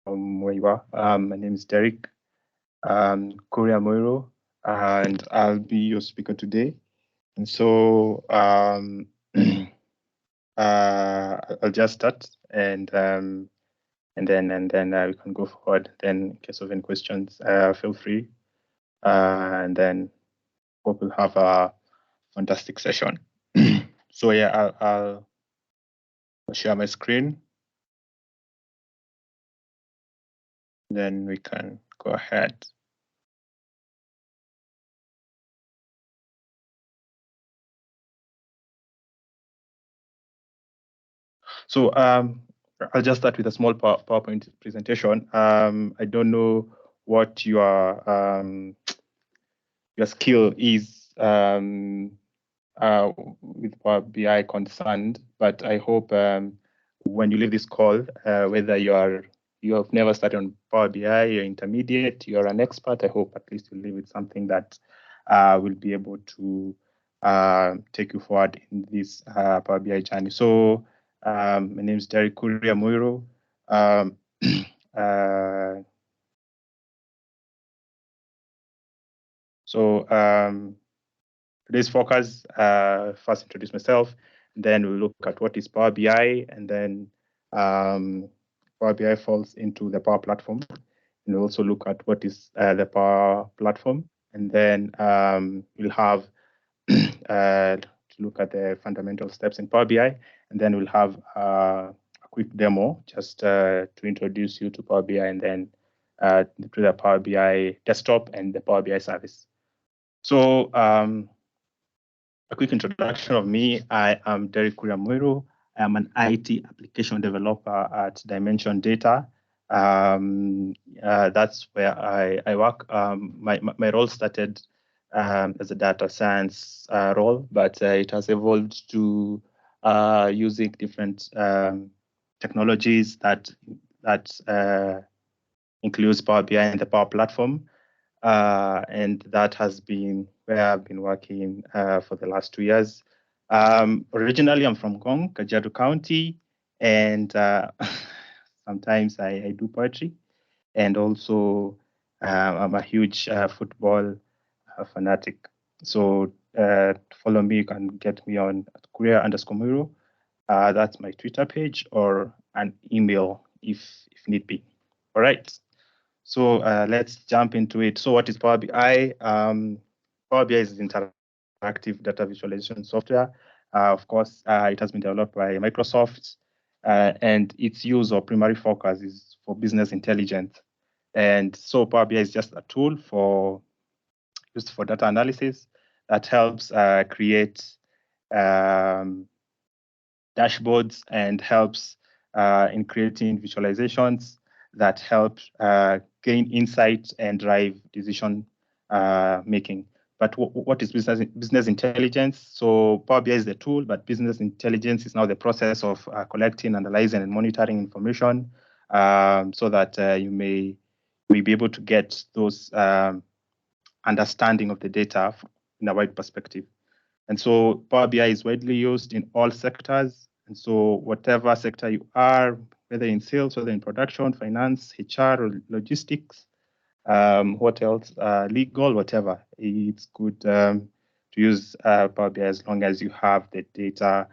where you are. My name is Derek Kuria Moiro, and I'll be your speaker today. And so I'll just start, and then we can go forward. Then, in case of any questions, feel free, and then hope we'll have a fantastic session. So yeah, I'll share my screen. Then we can go ahead. So I'll just start with a small PowerPoint presentation. I don't know what your skill is with Power BI concerned, but I hope when you leave this call, whether you have never started on Power BI, you're intermediate, you're an expert, I hope at least you leave with something that will be able to take you forward in this Power BI journey. So my name is Derek Kuria Muiro. Today's focus, first introduce myself, then we'll look at what is Power BI, and then Power BI falls into the Power Platform. And we'll also look at what is the Power Platform, and then we'll have to look at the fundamental steps in Power BI, and then we'll have a quick demo just to introduce you to Power BI, and then to the Power BI desktop and the Power BI service. So a quick introduction of me. I am Derek Kuriamuiru. I am an IT application developer at Dimension Data. That's where I work. My role started as a data science role, but it has evolved to using different technologies that includes Power BI and the Power Platform. And that has been where I've been working for the last 2 years. Originally, I'm from Gong, Kajiado County, and sometimes I do poetry. And also, I'm a huge football fanatic. So to follow me, you can get me on Kuria_Muiro. That's my Twitter page, or an email if need be. All right. So let's jump into it. So what is Power BI? Power BI is interactive data visualization software. Of course, it has been developed by Microsoft, and its use or primary focus is for business intelligence. And so Power BI is just a tool used for data analysis that helps create dashboards and helps in creating visualizations that help gain insight and drive decision making. But what is business intelligence? So Power BI is the tool, but business intelligence is now the process of collecting, analyzing, and monitoring information so that you may be able to get those understanding of the data in a wide perspective. And so Power BI is widely used in all sectors. And so whatever sector you are, whether in sales, whether in production, finance, HR, or logistics, what else, legal, whatever, it's good to use Power BI as long as you have the data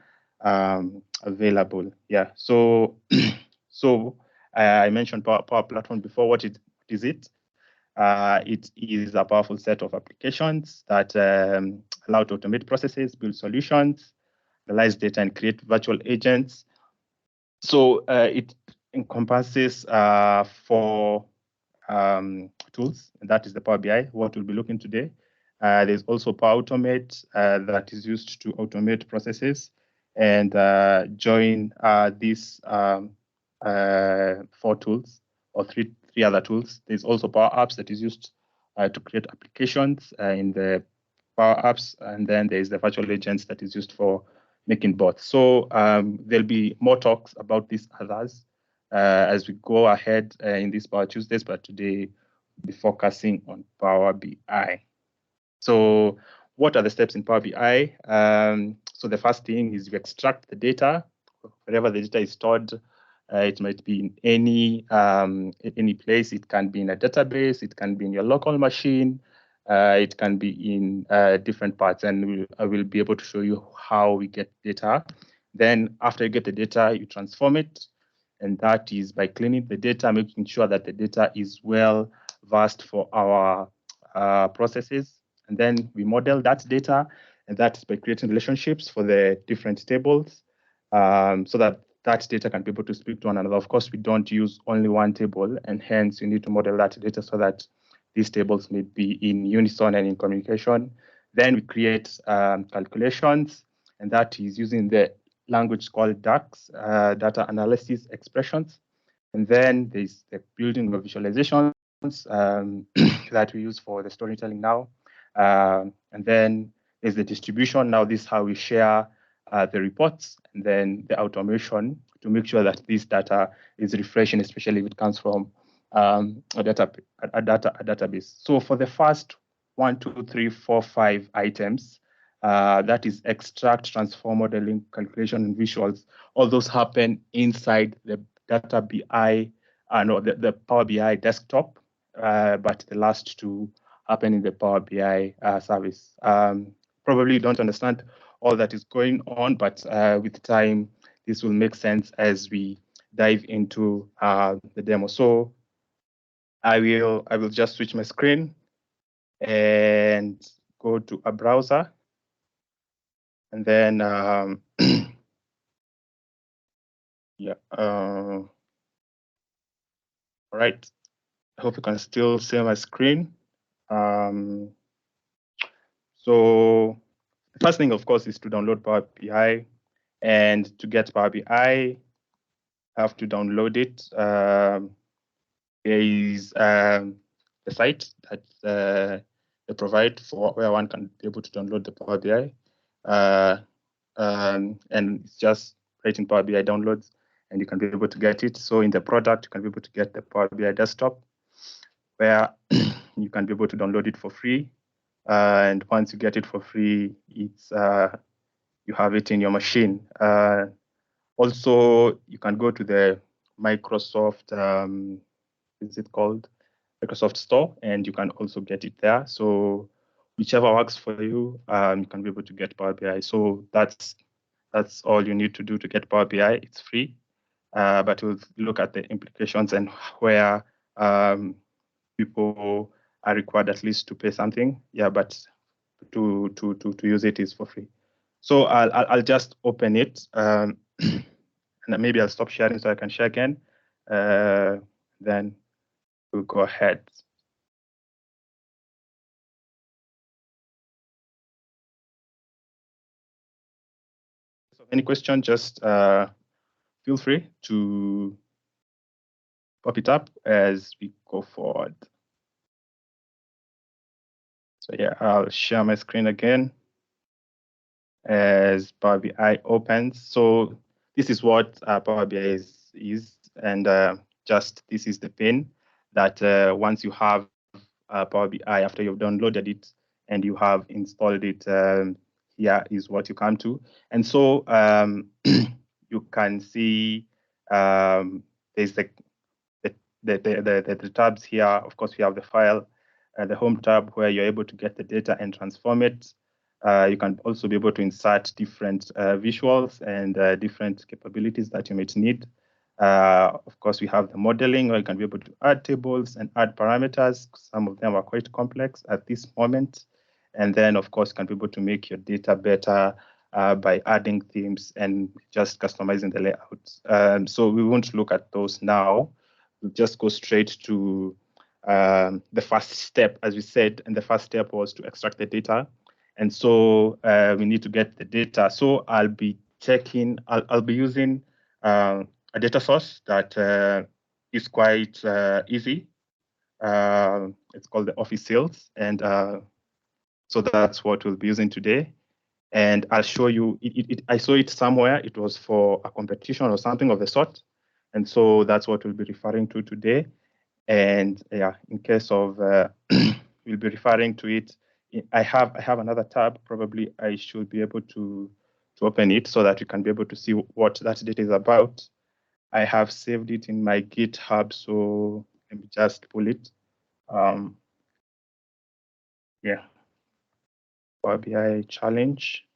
available. Yeah. So I mentioned Power Platform before. What is it? It is a powerful set of applications that allow to automate processes, build solutions, analyze data, and create virtual agents. So it encompasses 4 tools, and that is the Power BI, what we'll be looking today. There's also Power Automate that is used to automate processes, and join these 4 tools, or three other tools. There's also Power Apps that is used to create applications in the Power Apps, and then there's the virtual agents that is used for making bots. So there'll be more talks about these others as we go ahead in these Power Tuesdays, but today we'll be focusing on Power BI. So what are the steps in Power BI? So the first thing is you extract the data, wherever the data is stored. It might be in any place. It can be in a database. It can be in your local machine. It can be in different parts, and I will be able to show you how we get data. Then after you get the data, you transform it, and that is by cleaning the data, making sure that the data is well versed for our processes. And then we model that data, and that is by creating relationships for the different tables, so that that data can be able to speak to one another. Of course, we don't use only one table, and hence you need to model that data so that these tables may be in unison and in communication. Then we create calculations, and that is using the language called DAX, data analysis expressions. And then there's the building of visualizations that we use for the storytelling now. And then there's the distribution. Now this is how we share the reports, and then the automation to make sure that this data is refreshing, especially if it comes from a database. So for the first 1, 2, 3, 4, 5 items, that is extract, transform, modeling, calculation, and visuals. All those happen inside the data BI, the Power BI desktop, but the last two happen in the Power BI service. Probably you don't understand all that is going on, but with time, this will make sense as we dive into the demo. So I will just switch my screen and go to a browser, and then yeah, all right. I hope you can still see my screen. So the first thing, of course, is to download Power BI, and to get Power BI, I have to download it. There is a site that they provide for where one can be able to download the Power BI, and it's just right in Power BI downloads, and you can be able to get it. So in the product, you can be able to get the Power BI desktop, where you can be able to download it for free. And once you get it for free, it's you have it in your machine. Also, you can go to the Microsoft, is it called Microsoft Store, and you can also get it there. So whichever works for you, you can be able to get Power BI. So that's all you need to do to get Power BI. It's free, but we'll look at the implications and where people are required at least to pay something. Yeah, but to use it is for free. So I'll just open it, and maybe I'll stop sharing so I can share again. Then we'll go ahead. So any question, just feel free to pop it up as we go forward. So yeah, I'll share my screen again as Power BI opens. So this is what Power BI is, and just this is the pane that once you have Power BI, after you've downloaded it and you have installed it, here is what you come to. And so you can see there's the tabs here. Of course, we have the file, the home tab, where you're able to get the data and transform it. You can also be able to insert different visuals and different capabilities that you might need. Of course, we have the modeling, where you can be able to add tables and add parameters. Some of them are quite complex at this moment. And then, of course, you can be able to make your data better by adding themes and just customizing the layout. So we won't look at those now. We'll just go straight to the first step, as we said, and the first step was to extract the data. And so we need to get the data. So I'll be using a data source that is quite easy. It's called the Office Sales. And so that's what we'll be using today. And I'll show you, I saw it somewhere. It was for a competition or something of the sort. And so that's what we'll be referring to today. And yeah, in case of, we'll be referring to it. I have another tab. Probably I should be able to open it so that you can be able to see what that data is about. I have saved it in my GitHub, so let me just pull it. Yeah, Power BI challenge.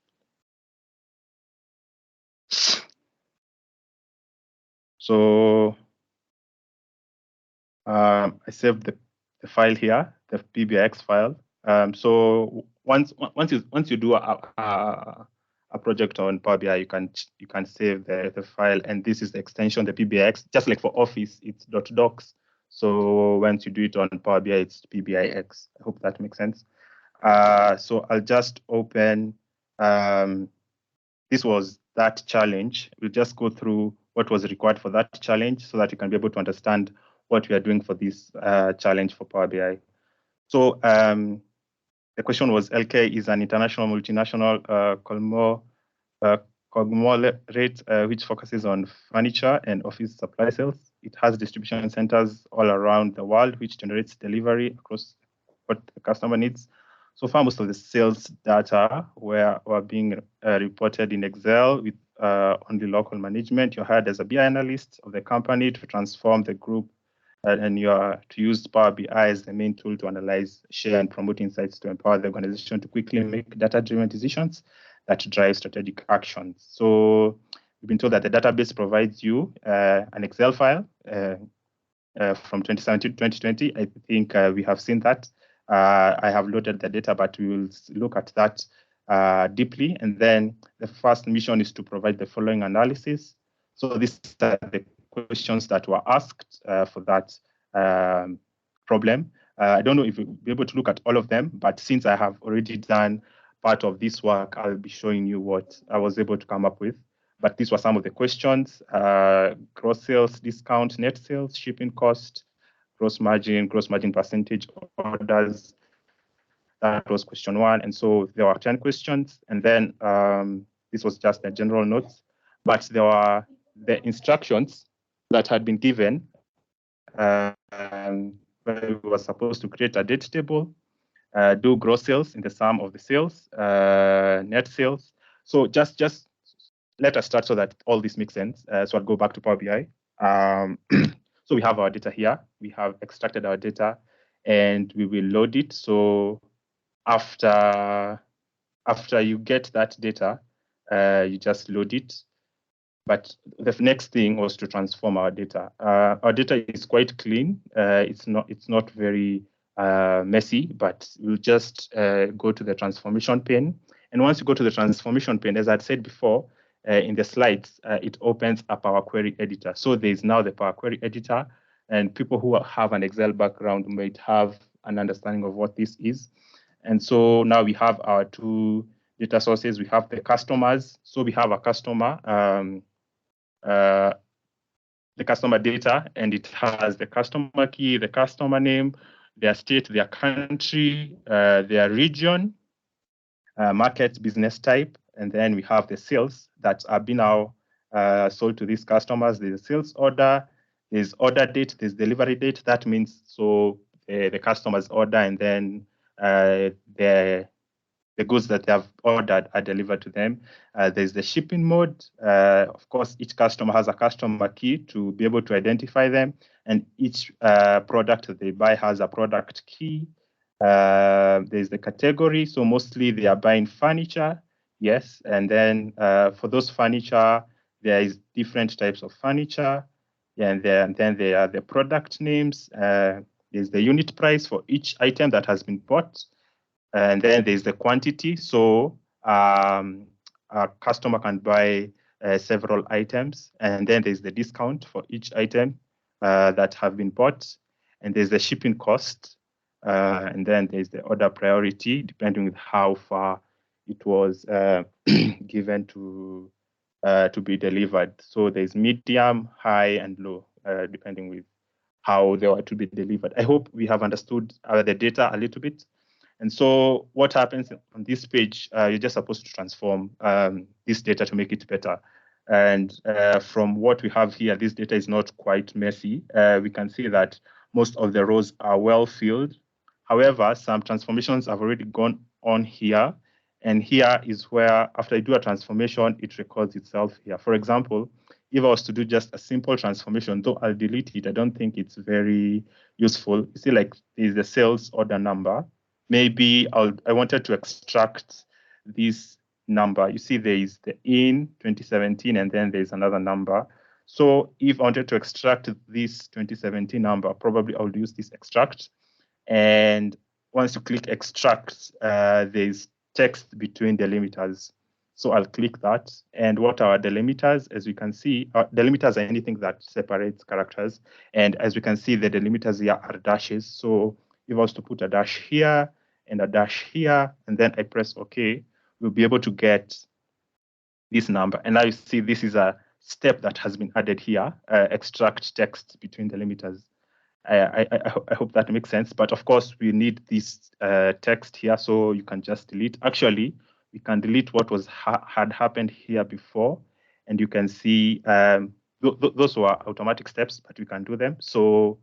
So I saved the file here, the PBIX file. So once you do a project on Power BI, you can save the file, and this is the extension, the PBIX. Just like for Office, it's .docs. So once you do it on Power BI, it's PBIX. I hope that makes sense. So I'll just open. This was that challenge. We'll just go through what was required for that challenge so that you can be able to understand what we are doing for this challenge for Power BI. So the question was, LK is an international multinational conglomerate which focuses on furniture and office supply sales. It has distribution centers all around the world, which generates delivery across what the customer needs. So far, most of the sales data were being reported in Excel with only local management. You're hired as a BI analyst of the company to transform the group, and you are to use Power BI as the main tool to analyze, share, and promote insights to empower the organization to quickly make data-driven decisions that drive strategic actions. So we've been told that the database provides you an Excel file from 2017 to 2020. I think we have seen that. I have loaded the data, but we will look at that deeply. And then the first mission is to provide the following analysis. So these are the questions that were asked for that problem. I don't know if we'll be able to look at all of them, but since I have already done part of this work, I'll be showing you what I was able to come up with. But these were some of the questions: gross sales, discount, net sales, shipping cost, gross margin percentage, orders. That was question 1. And so there were 10 questions. And then this was just the general notes. But there were the instructions that had been given where we were supposed to create a date table, do gross sales in the sum of the sales, net sales. So just let us start so that all this makes sense. So I'll go back to Power BI. So we have our data here. We have extracted our data, and we will load it. So after you get that data, you just load it. But the next thing was to transform our data. Our data is quite clean. It's not very messy, but we'll just go to the transformation pane. And once you go to the transformation pane, as I said before, in the slides, it opens a Power Query editor. So there's now the Power Query editor, and people who have an Excel background might have an understanding of what this is. And so now we have our 2 data sources. We have the customers. So we have a customer, the customer data, and it has the customer key, the customer name, their state, their country, their region, market, business type, and then we have the sales that are being now sold to these customers. There's a sales order, there's order date, there's delivery date. That means so the customer's order, and then the goods that they have ordered are delivered to them. There's the shipping mode. Of course, each customer has a customer key to be able to identify them, and each product that they buy has a product key. There's the category. So mostly they are buying furniture, yes. And then for those furniture, there is different types of furniture. And then there are the product names. There's the unit price for each item that has been bought. And then there's the quantity. So a customer can buy several items. And then there's the discount for each item that have been bought. And there's the shipping cost. And then there's the order priority, depending on how far it was given to be delivered. So there's medium, high, and low, depending with how they were to be delivered. I hope we have understood the data a little bit. And so what happens on this page, you're just supposed to transform this data to make it better. And from what we have here, this data is not quite messy. We can see that most of the rows are well filled. However, some transformations have already gone on here. And here is where, after I do a transformation, it records itself here. For example, if I was to do just a simple transformation, though I'll delete it, I don't think it's very useful. You see, like there's the sales order number. Maybe I wanted to extract this number. You see, there is the in 2017, and then there's another number. So if I wanted to extract this 2017 number, probably I'll use this extract. And once you click extract, there's text between delimiters. So I'll click that. And what are delimiters? As we can see, delimiters are anything that separates characters. And as we can see, the delimiters here are dashes. So if I was to put a dash here and a dash here, and then I press OK, we'll be able to get this number. And now you see this is a step that has been added here, extract text between delimiters. I hope that makes sense. But of course, we need this text here, so you can just delete. Actually, we can delete what was had happened here before, and you can see those were automatic steps, but we can do them. So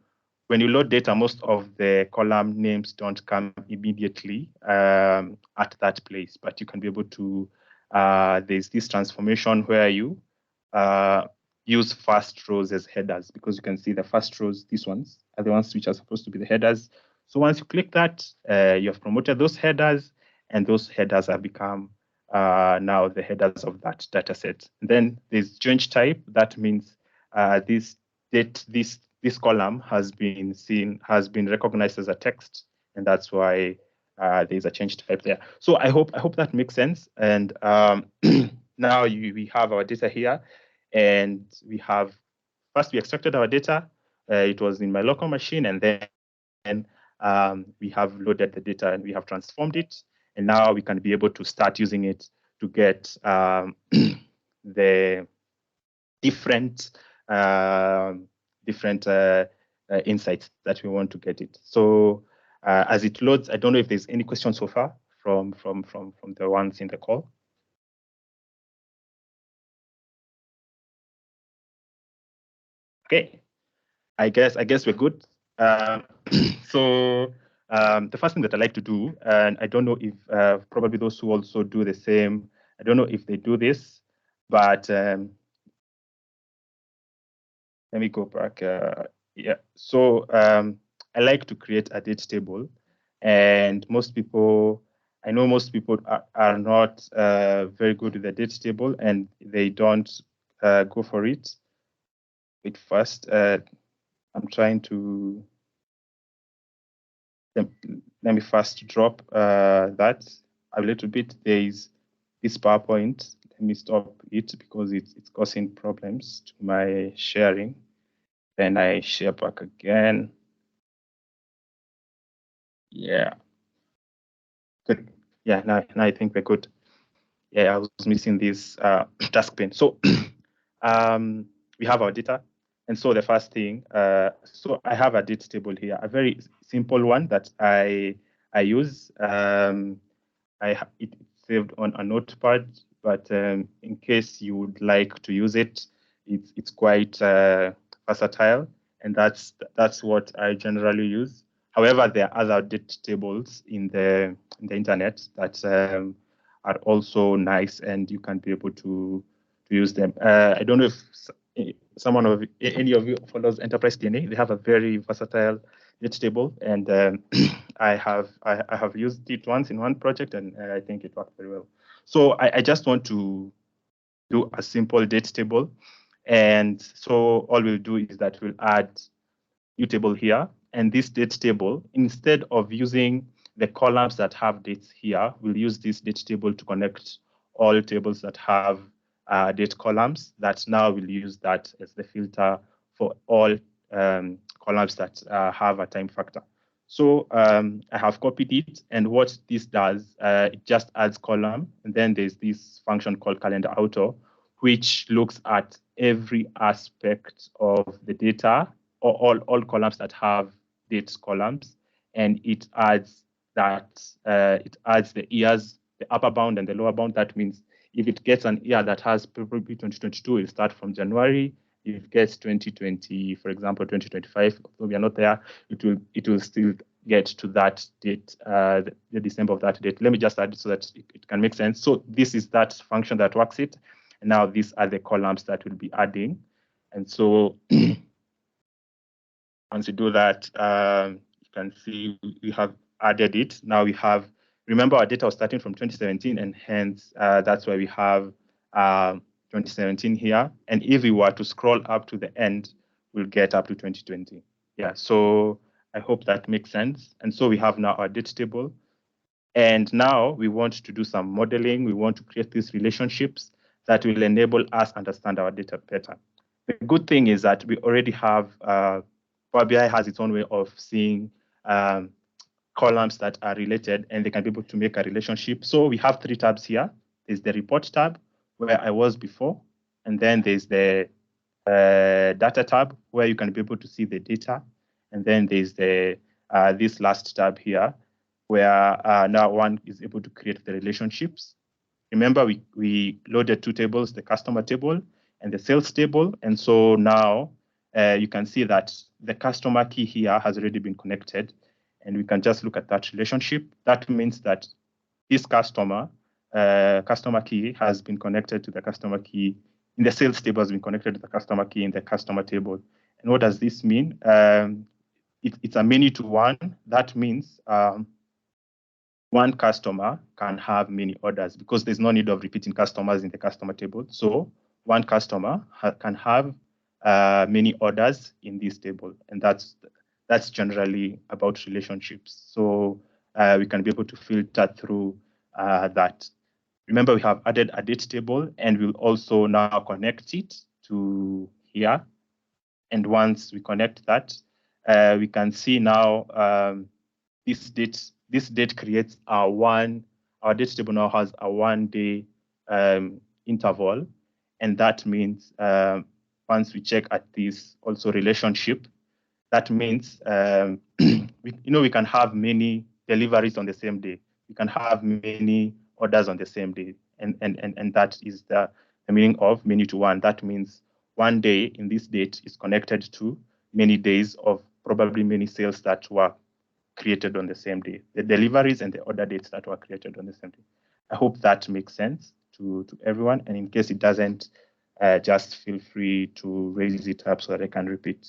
when you load data, most of the column names don't come immediately at that place, but you can be able to. There's this transformation where you use first rows as headers, because you can see the first rows, these ones, are the ones which are supposed to be the headers. So once you click that, you have promoted those headers, and those headers have become now the headers of that data set. And then there's change type. That means this column has been recognized as a text, and that's why there's a change type there. So I hope that makes sense. And now we have our data here. And we extracted our data. It was in my local machine, and then we have loaded the data and we have transformed it. And now we can be able to start using it to get the different insights that we want to get it. So as it loads, I don't know if there's any questions so far from the ones in the call. Okay, I guess we're good. So the first thing that I like to do, and I don't know if probably those who also do the same, I don't know if they do this, but let me go back. Yeah, so I like to create a date table, and I know most people are not very good with the date table, and they don't go for it. Wait first. I'm trying to, let me first drop that a little bit. There is this PowerPoint. Let me stop it because it's causing problems to my sharing. Then I share back again. Yeah. Good. Yeah, now I think we're good. Yeah, I was missing this task pane. So we have our data. And so the first thing, so I have a date table here, a very simple one that I use. It's saved on a notepad, but in case you would like to use it, it's quite versatile, and that's what I generally use. However, there are other date tables in the internet that are also nice, and you can be able to use them. I don't know if any of you follows Enterprise DNA. They have a very versatile date table, and I have used it once in one project, and I think it worked very well. So I just want to do a simple date table, and so all we'll do is that we'll add new table here, and this date table, instead of using the columns that have dates here, we'll use this date table to connect all tables that have date columns. That now we'll use that as the filter for all columns that have a time factor. So I have copied it, and what this does, it just adds column, and then there's this function called calendar auto, which looks at every aspect of the data, or all columns that have dates columns, and it adds that it adds the years, the upper bound and the lower bound. That means if it gets an year that has probably 2022, it'll start from January. If it gets 2020, for example, 2025, although we are not there, it will still get to that date, the December of that date. Let me just add it so that it can make sense. So this is that function that works it. And now these are the columns that we'll be adding. And so once you do that, you can see we have added it. Now we have, remember our data was starting from 2017, and hence that's why we have 2017 here. And if we were to scroll up to the end, we'll get up to 2020. Yeah, so I hope that makes sense. And so we have now our date table. And now we want to do some modeling. We want to create these relationships that will enable us understand our data better. The good thing is that we already have, Power BI has its own way of seeing columns that are related, and they can be able to make a relationship. So we have 3 tabs here. There's the report tab, where I was before. And then there's the data tab, where you can be able to see the data. And then there's the this last tab here, where now one is able to create the relationships. Remember, we loaded 2 tables, the customer table and the sales table. And so now you can see that the customer key here has already been connected. And we can just look at that relationship. That means that this customer key has been connected to the customer key in the sales table, has been connected to the customer key in the customer table. And what does this mean? It's a many to one. That means one customer can have many orders because there's no need of repeating customers in the customer table. So one customer can have many orders in this table, and that's generally about relationships. So we can be able to filter through that. Remember, we have added a date table, and we'll also now connect it to here. And once we connect that, we can see now this date creates our date table now has a 1-day interval. And that means once we check at this also relationship, that means we can have many deliveries on the same day. We can have many orders on the same day. And that is the meaning of many to one. That means one day in this date is connected to many days of probably many sales that were created on the same day, the deliveries and the order dates that were created on the same day. I hope that makes sense to everyone. And in case it doesn't, just feel free to raise it up so that I can repeat.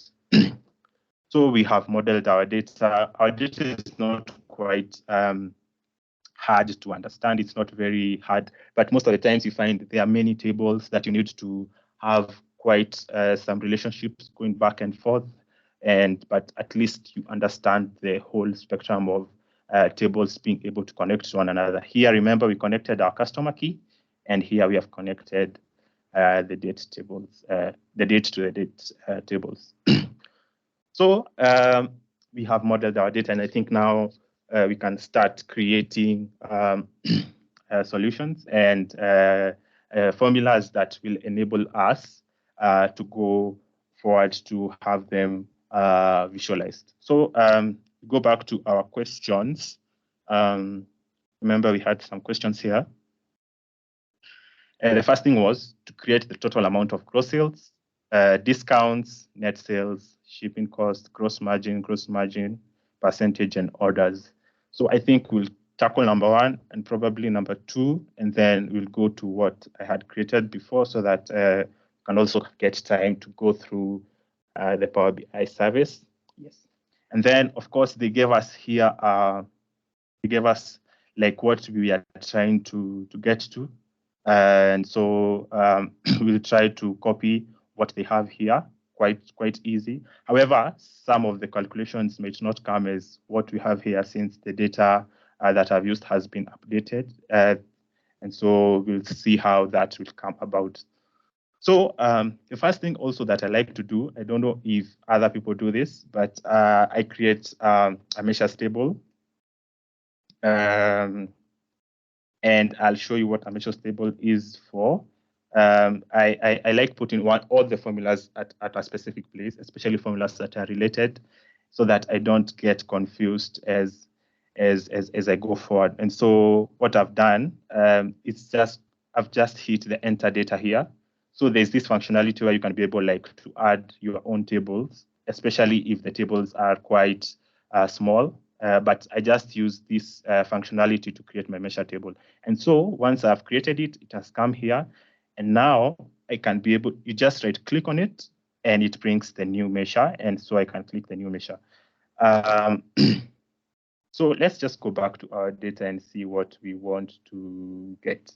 So we have modeled our data. Our data is not quite hard to understand. It's not very hard, but most of the times you find there are many tables that you need to have quite some relationships going back and forth. But at least you understand the whole spectrum of tables being able to connect to one another. Here, remember, we connected our customer key, and here we have connected the date tables, the date to the date tables. So we have modeled our data, and I think now we can start creating solutions and formulas that will enable us to go forward to have them visualized. So go back to our questions. Remember, we had some questions here. The first thing was to create the total amount of gross sales, discounts, net sales, shipping cost, gross margin, percentage, and orders. So I think we'll tackle number 1 and probably number 2, and then we'll go to what I had created before so that we can also get time to go through the Power BI service. Yes. And then, of course, they gave us here, they gave us like what we are trying to get to. And so we'll try to copy what they have here, quite easy. However, some of the calculations might not come as what we have here since the data that I've used has been updated. And so we'll see how that will come about. So the first thing also that I like to do, I don't know if other people do this, but I create a measures table. And I'll show you what a measures table is for. I like putting all the formulas at a specific place, especially formulas that are related, so that I don't get confused as I go forward. And so what I've done, I've just hit the enter data here. So there's this functionality where you can be able to add your own tables, especially if the tables are quite small. But I just use this functionality to create my measure table. And so once I've created it, it has come here. And now I can be able, you just right click on it and it brings the new measure. And so I can click the new measure. So let's just go back to our data and see what we want to get.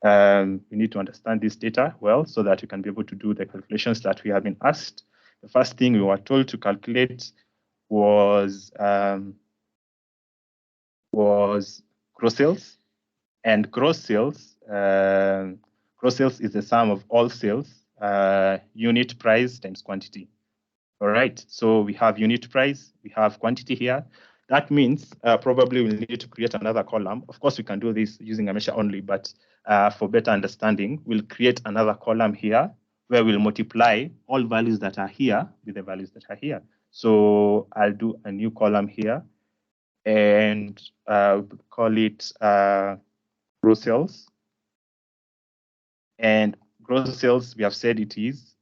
We need to understand this data well so that we can be able to do the calculations that we have been asked. The first thing we were told to calculate was gross sales. And gross sales is the sum of all sales, unit price times quantity. All right, so we have unit price, we have quantity here. That means probably we'll need to create another column. Of course, we can do this using a measure only, but for better understanding, we'll create another column here where we'll multiply all values that are here with the values that are here. So I'll do a new column here and call it gross sales. And gross sales, we have said it is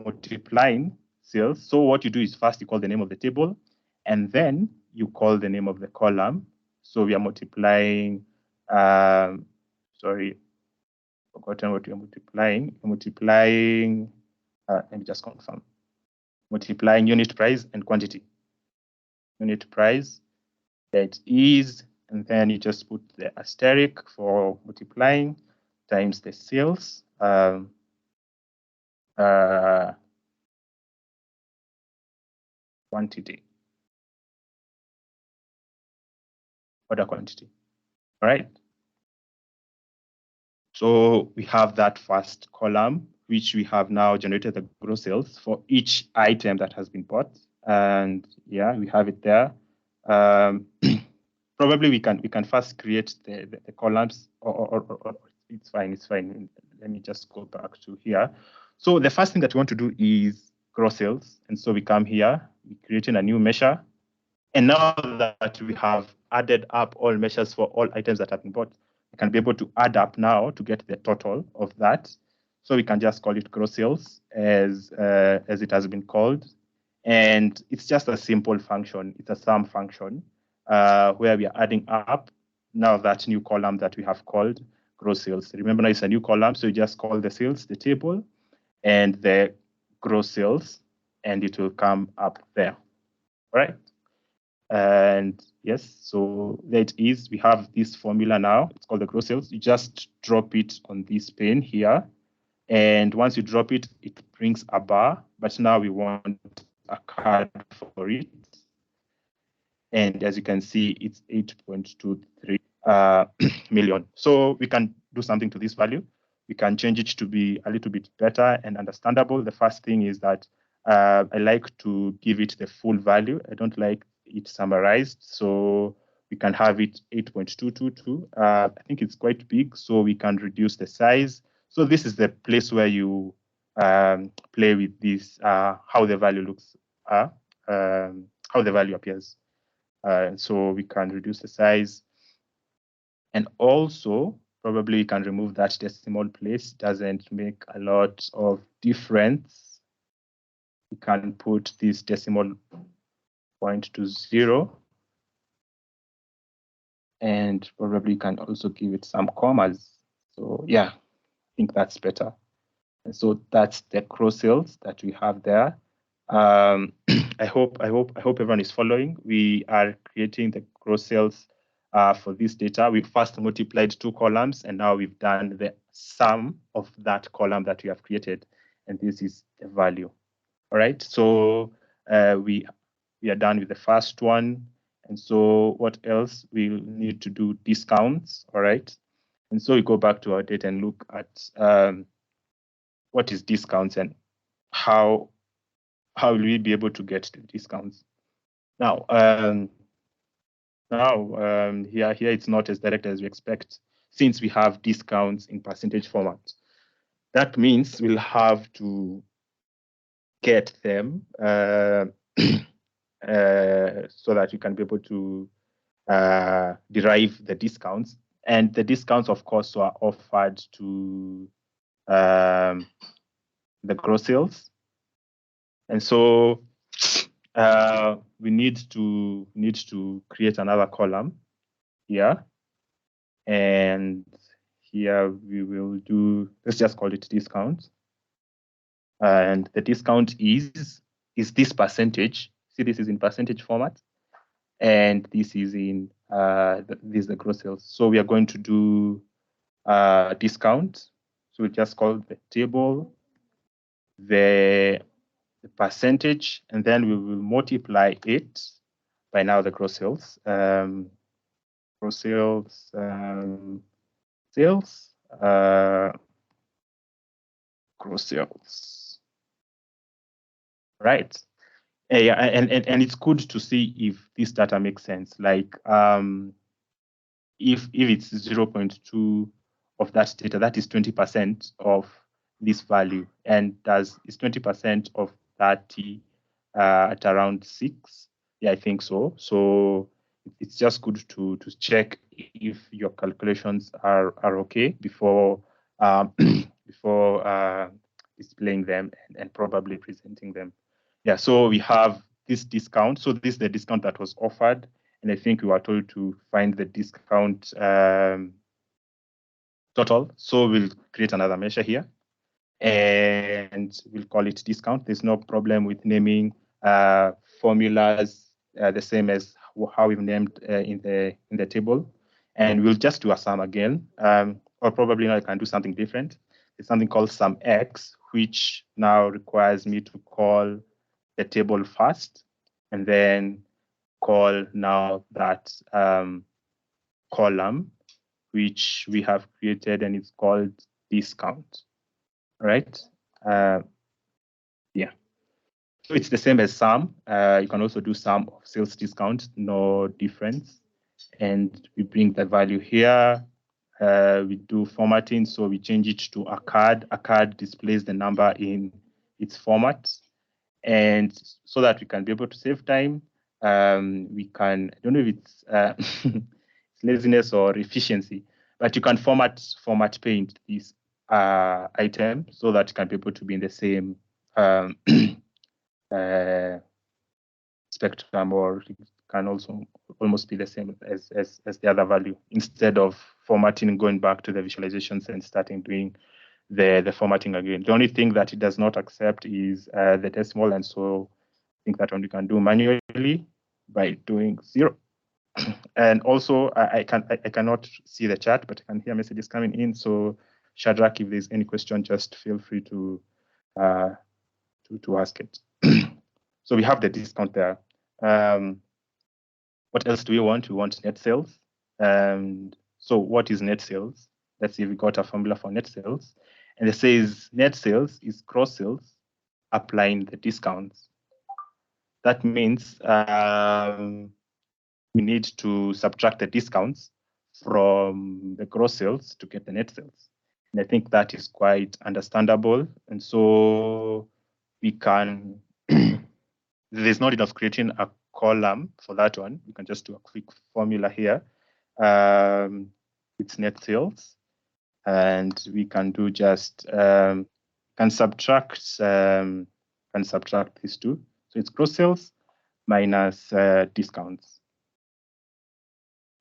multiplying sales. So what you do is first you call the name of the table, and then you call the name of the column. So we are multiplying, sorry, forgotten what we are multiplying. Multiplying, let me just confirm. Multiplying unit price and quantity. Unit price, that is, and then you just put the asterisk for multiplying times the sales. Quantity, order quantity. All right. So we have that first column, which we have now generated the gross sales for each item that has been bought. And yeah, we have it there. Probably we can first create the columns, or it's fine. Let me just go back to here. So the first thing that we want to do is gross sales. And so we come here, we're creating a new measure. And now that we have added up all measures for all items that have been bought, we can be able to add up now to get the total of that. So we can just call it gross sales as it has been called. And it's just a simple function. It's a sum function where we are adding up now that new column that we have called gross sales. Remember, now it's a new column, so you just call the sales, the table, and the gross sales, and it will come up there. All right. And yes, so there it is. We have this formula now. It's called the gross sales. You just drop it on this pane here. And once you drop it, it brings a bar. But now we want a card for it. And as you can see, it's 8.23 million. So we can do something to this value. We can change it to be a little bit better and understandable. The first thing is that I like to give it the full value. I don't like it summarized. So we can have it 8.222. I think it's quite big, so we can reduce the size. So this is the place where you play with this, how the value looks, how the value appears. So we can reduce the size. And also, probably you can remove that decimal place. Doesn't make a lot of difference. We can put this decimal point to 0. And probably you can also give it some commas. So yeah, I think that's better. And so that's the gross sales that we have there. I hope everyone is following. We are creating the gross sales for this data. We first multiplied 2 columns, and now we've done the sum of that column that we have created, and this is the value. All right, so we are done with the first one. And so what else? We'll need to do discounts. All right, and so we go back to our data and look at what is discounts and how will we be able to get the discounts. Now, here it's not as direct as we expect, since we have discounts in percentage format. That means we'll have to get them so that you can be able to derive the discounts. And the discounts, of course, are offered to the gross sales. And so we need to create another column here. And here we will do, let's just call it discount. And the discount is this percentage. See, this is in percentage format. And this is in, this is the gross sales. So we are going to do discount. So we just call the table the percentage, and then we will multiply it by now the gross sales. Gross sales, gross sales. Right. Yeah, and it's good to see if this data makes sense. Like if it's 0.2 of that data, that is 20% of this value, and is 20% of 30 at around 6? Yeah, I think so. So it's just good to check if your calculations are okay before before displaying them and probably presenting them. Yeah, so we have this discount. So this is the discount that was offered. And I think we were told to find the discount total. So we'll create another measure here. And we'll call it discount. There's no problem with naming formulas the same as how we've named in the table. And we'll just do a sum again. Or probably now I can do something different. It's something called sum X, which now requires me to call the table first, and then call now that column, which we have created, and it's called discount, right? Yeah. So it's the same as sum. You can also do sum of sales discount, no difference. And we bring the value here. We do formatting, so we change it to a card. A card displays the number in its format. And so that we can be able to save time, we can, I don't know if it's laziness or efficiency, but you can format paint this item so that it can be able to be in the same spectrum, or it can also almost be the same as the other value, instead of formatting, going back to the visualizations and starting doing the formatting again. The only thing that it does not accept is the decimal, and so I think that one we can do manually by doing 0. And also I cannot see the chat, but I can hear messages coming in. So Shadrach, if there's any question, just feel free to ask it. So we have the discount there. What else do we want? We want net sales. So what is net sales? Let's see if we got a formula for net sales. And it says net sales is gross sales applying the discounts. That means we need to subtract the discounts from the gross sales to get the net sales. And I think that is quite understandable. And so we can, there's no need of creating a column for that one. We can just do a quick formula here. It's net sales. And we can do just, can subtract these two. So it's gross sales minus discounts.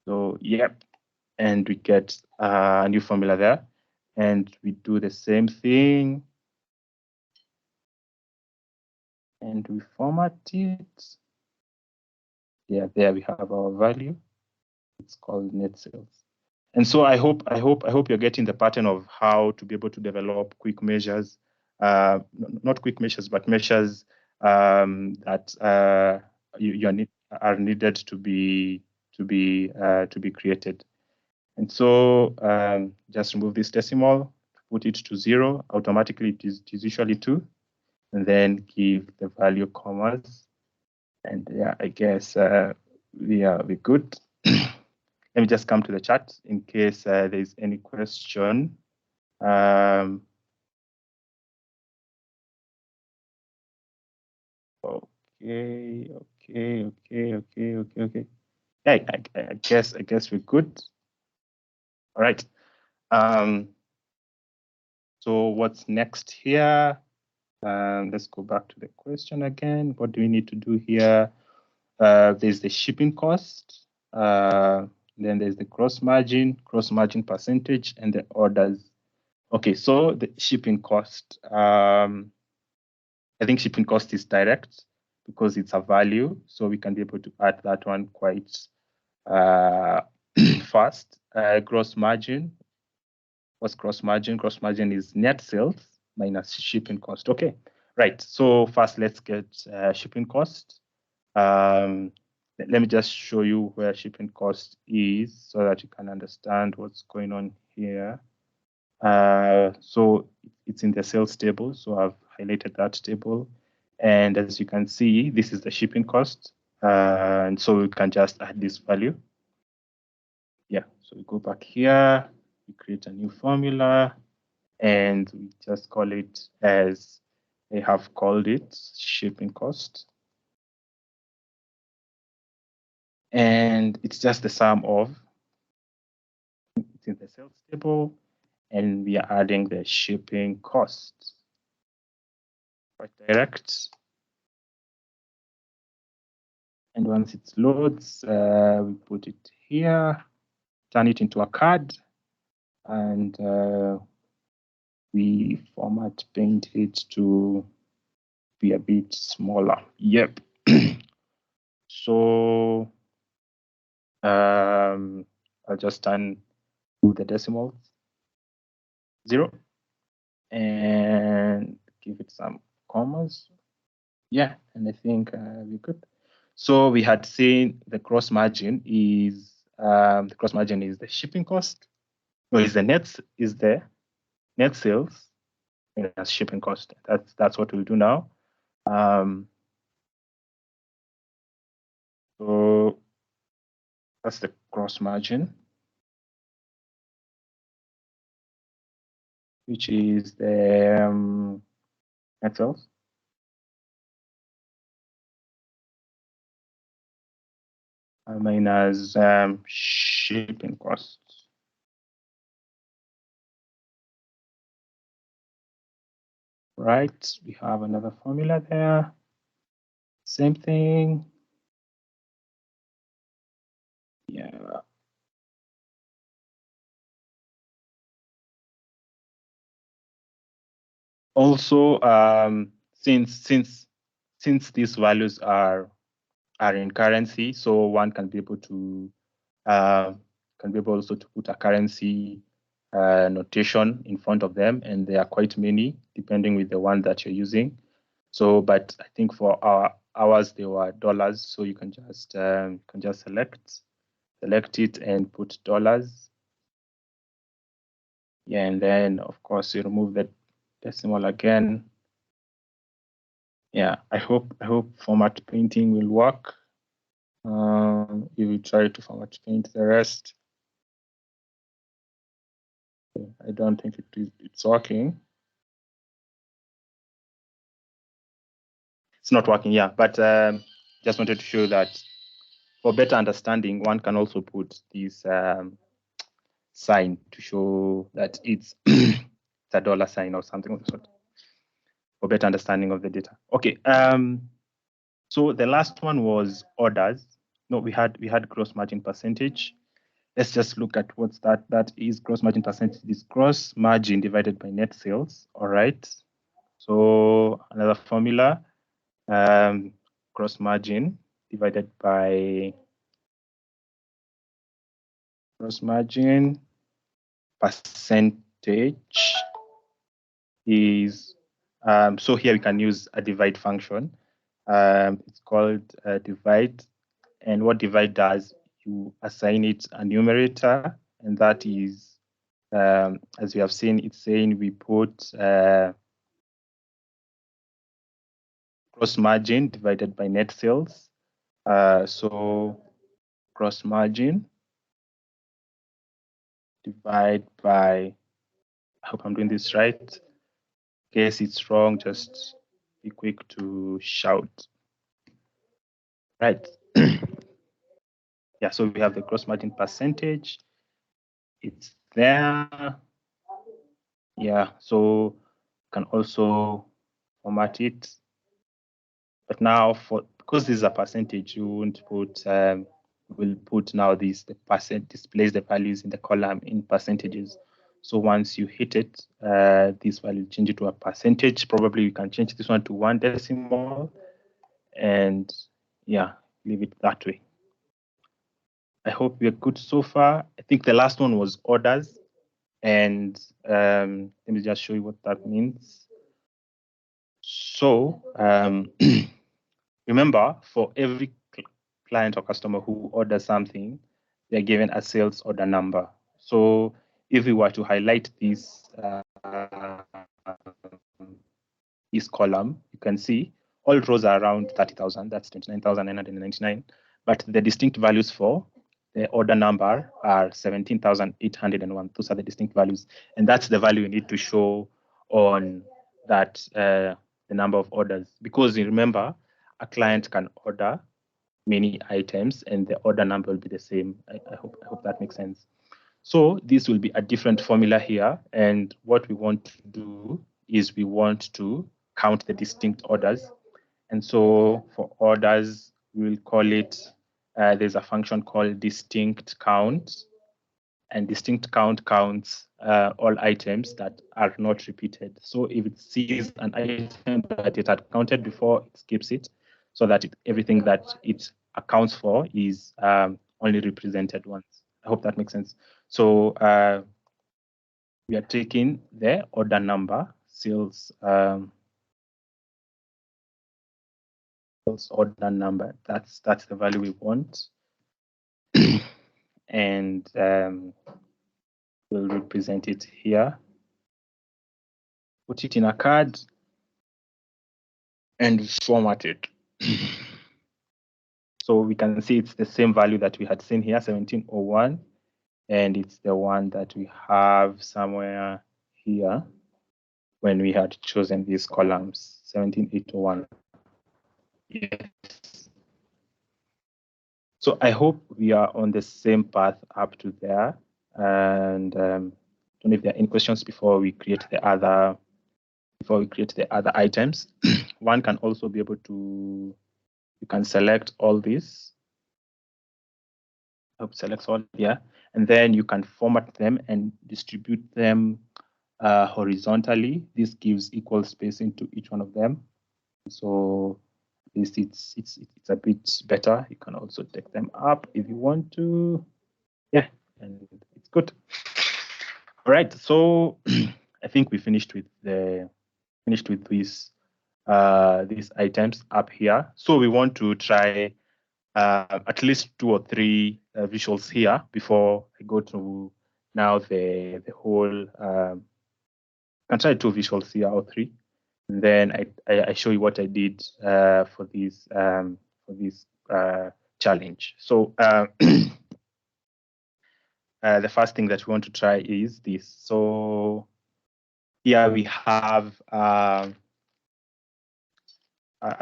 So, yep. And we get a new formula there. And we do the same thing. And we format it. Yeah, there we have our value. It's called net sales. And so I hope you're getting the pattern of how to be able to develop quick measures, not quick measures, but measures that are needed to be created. And so just remove this decimal, put it to 0. Automatically, it is usually 2, and then give the value commas. And yeah, I guess we're good. Let me just come to the chat in case there's any question. Okay. Yeah, I guess we're good. All right. So what's next here? Let's go back to the question again. What do we need to do here? There's the shipping cost. Then there's the gross margin percentage, and the orders. Okay, so the shipping cost. I think shipping cost is direct because it's a value, so we can be able to add that one quite fast. Gross margin. What's gross margin? Gross margin is net sales minus shipping cost. Okay, right. So first, let's get shipping cost. Let me just show you where shipping cost is so that you can understand what's going on here. So it's in the sales table. So I've highlighted that table. And as you can see, this is the shipping cost. And so we can just add this value. Yeah, so we go back here, we create a new formula, and we just call it as I have called it, shipping cost. And it's just the sum of, it's in the sales table, and we are adding the shipping cost. Quite direct. And once it loads, we put it here, turn it into a card, and we format paint it to be a bit smaller. Yep. So I'll just turn to the decimals 0 and give it some commas. Yeah, and I think we're good. So we had seen the gross margin is the shipping cost, or is the net sales minus shipping cost. That's what we'll do now. So that's the gross margin, which is the net sales minus shipping costs. Right, we have another formula there. Same thing. Yeah. Also, since these values are in currency, so one can be able to also to put a currency notation in front of them, and there are quite many depending with the one that you're using. So, but I think for ours they were dollars, so you can just select it and put dollars. Yeah, and then of course you remove the decimal again. Yeah, I hope format painting will work. You will try to format paint the rest. I don't think it's working. It's not working, yeah, but just wanted to show that for better understanding, one can also put this sign to show that it's a dollar sign or something of the sort for better understanding of the data. Okay, so the last one was orders. No, we had gross margin percentage. Let's just look at what's that. That is gross margin percentage. Is gross margin divided by net sales. All right. So another formula, gross margin divided by gross margin percentage is, so here we can use a divide function. It's called divide. And what divide does, you assign it a numerator, and that is, as we have seen, it's saying we put gross margin divided by net sales. So gross margin divide by, I hope I'm doing this right. In case it's wrong, just be quick to shout. Right. Yeah, so we have the gross margin percentage. It's there. Yeah, so you can also format it. But now, because this is a percentage, you won't put we'll put now the percent, displays the values in the column in percentages. So once you hit it, this value change it to a percentage. Probably you can change this one to 1 decimal, and yeah, leave it that way. I hope we're good so far. I think the last one was orders, and let me just show you what that means. So remember, for every client or customer who orders something, they're given a sales order number. So if we were to highlight this column, you can see all rows are around 30,000. That's 29,999. But the distinct values for the order number are 17,801. Those are the distinct values, and that's the value you need to show on that the number of orders, because you remember a client can order many items and the order number will be the same. I hope that makes sense. So this will be a different formula here, and what we want to do is we want to count the distinct orders. And so for orders, we'll call it, there's a function called distinct count, and distinct count counts all items that are not repeated. So if it sees an item that it had counted before, it skips it, so that everything that it accounts for is only represented once. I hope that makes sense. So we are taking the order number, sales order number. That's the value we want, and we'll represent it here. Put it in a card and format it. So we can see it's the same value that we had seen here, 1701, and it's the one that we have somewhere here when we had chosen these columns, 17801. Yes. So I hope we are on the same path up to there. And don't know if there are any questions before we create the other items. One can also be able to, you can select all these. Select all here, and then you can format them and distribute them horizontally. This gives equal spacing to each one of them. So it's a bit better. You can also take them up if you want to. Yeah, and it's good. All right, so I think we finished with these items up here. So we want to try at least 2 or 3 visuals here before I go to now the whole. I can try 2 visuals here or 3, and then I show you what I did for this challenge. So the first thing that we want to try is this. So here we have a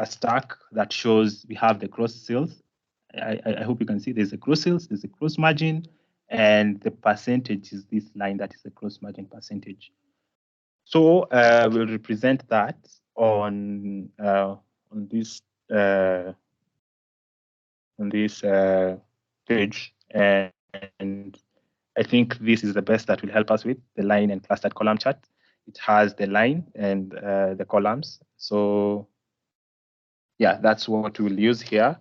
stack that shows we have the gross sales. I hope you can see there's a gross sales, there's a gross margin, and the percentage is this line that is the gross margin percentage. So we'll represent that on this page, and I think this is the best that will help us with the line and clustered column chart. It has the line and the columns. So yeah, that's what we'll use here.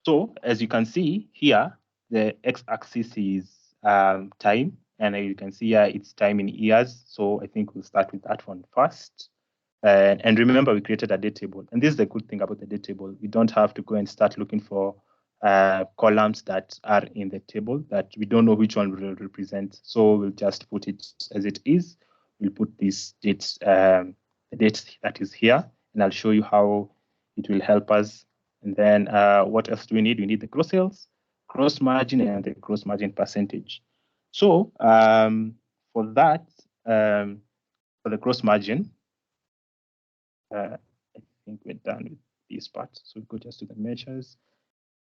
So as you can see here, the x-axis is time, and you can see here it's time in years. So I think we'll start with that one first. And remember, we created a date table. And this is the good thing about the date table. We don't have to go and start looking for columns that are in the table that we don't know which one will represent. So we'll just put it as it is. We'll put this date, the date that is here, and I'll show you how it will help us. And then what else do we need? We need the gross sales, gross margin, and the gross margin percentage. So for that, for the gross margin, I think we're done with this part. So we go just to the measures.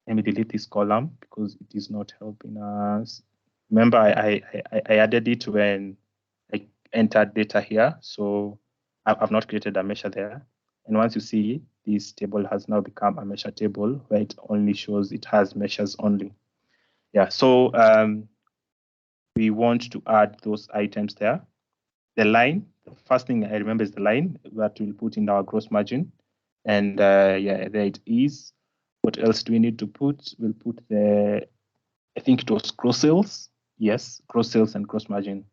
Let me delete this column because it is not helping us. Remember, I added it when I entered data here. So I've not created a measure there. And once you see this table has now become a measure table where it only shows it has measures only. Yeah, so we want to add those items there. The line, the first thing I remember is the line that we'll put in our gross margin. And yeah, there it is. What else do we need to put? We'll put I think it was gross sales. Yes, gross sales and gross margin.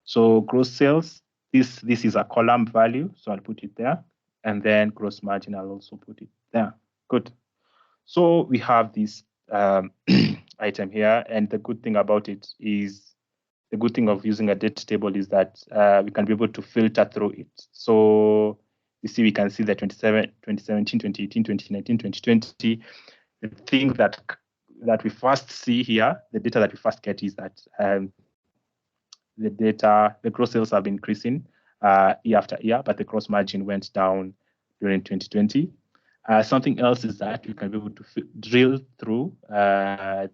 So gross sales, this is a column value, so I'll put it there. And then gross margin, I'll also put it there. Good. So we have this item here, and the good thing about it is, the good thing of using a data table is that we can be able to filter through it. So you see, we can see the 2017, 2018, 2019, 2020. The thing that we first see here, the data that we first get is that the gross sales have been increasing year after year, but the gross margin went down during 2020. Something else is that we can be able to drill through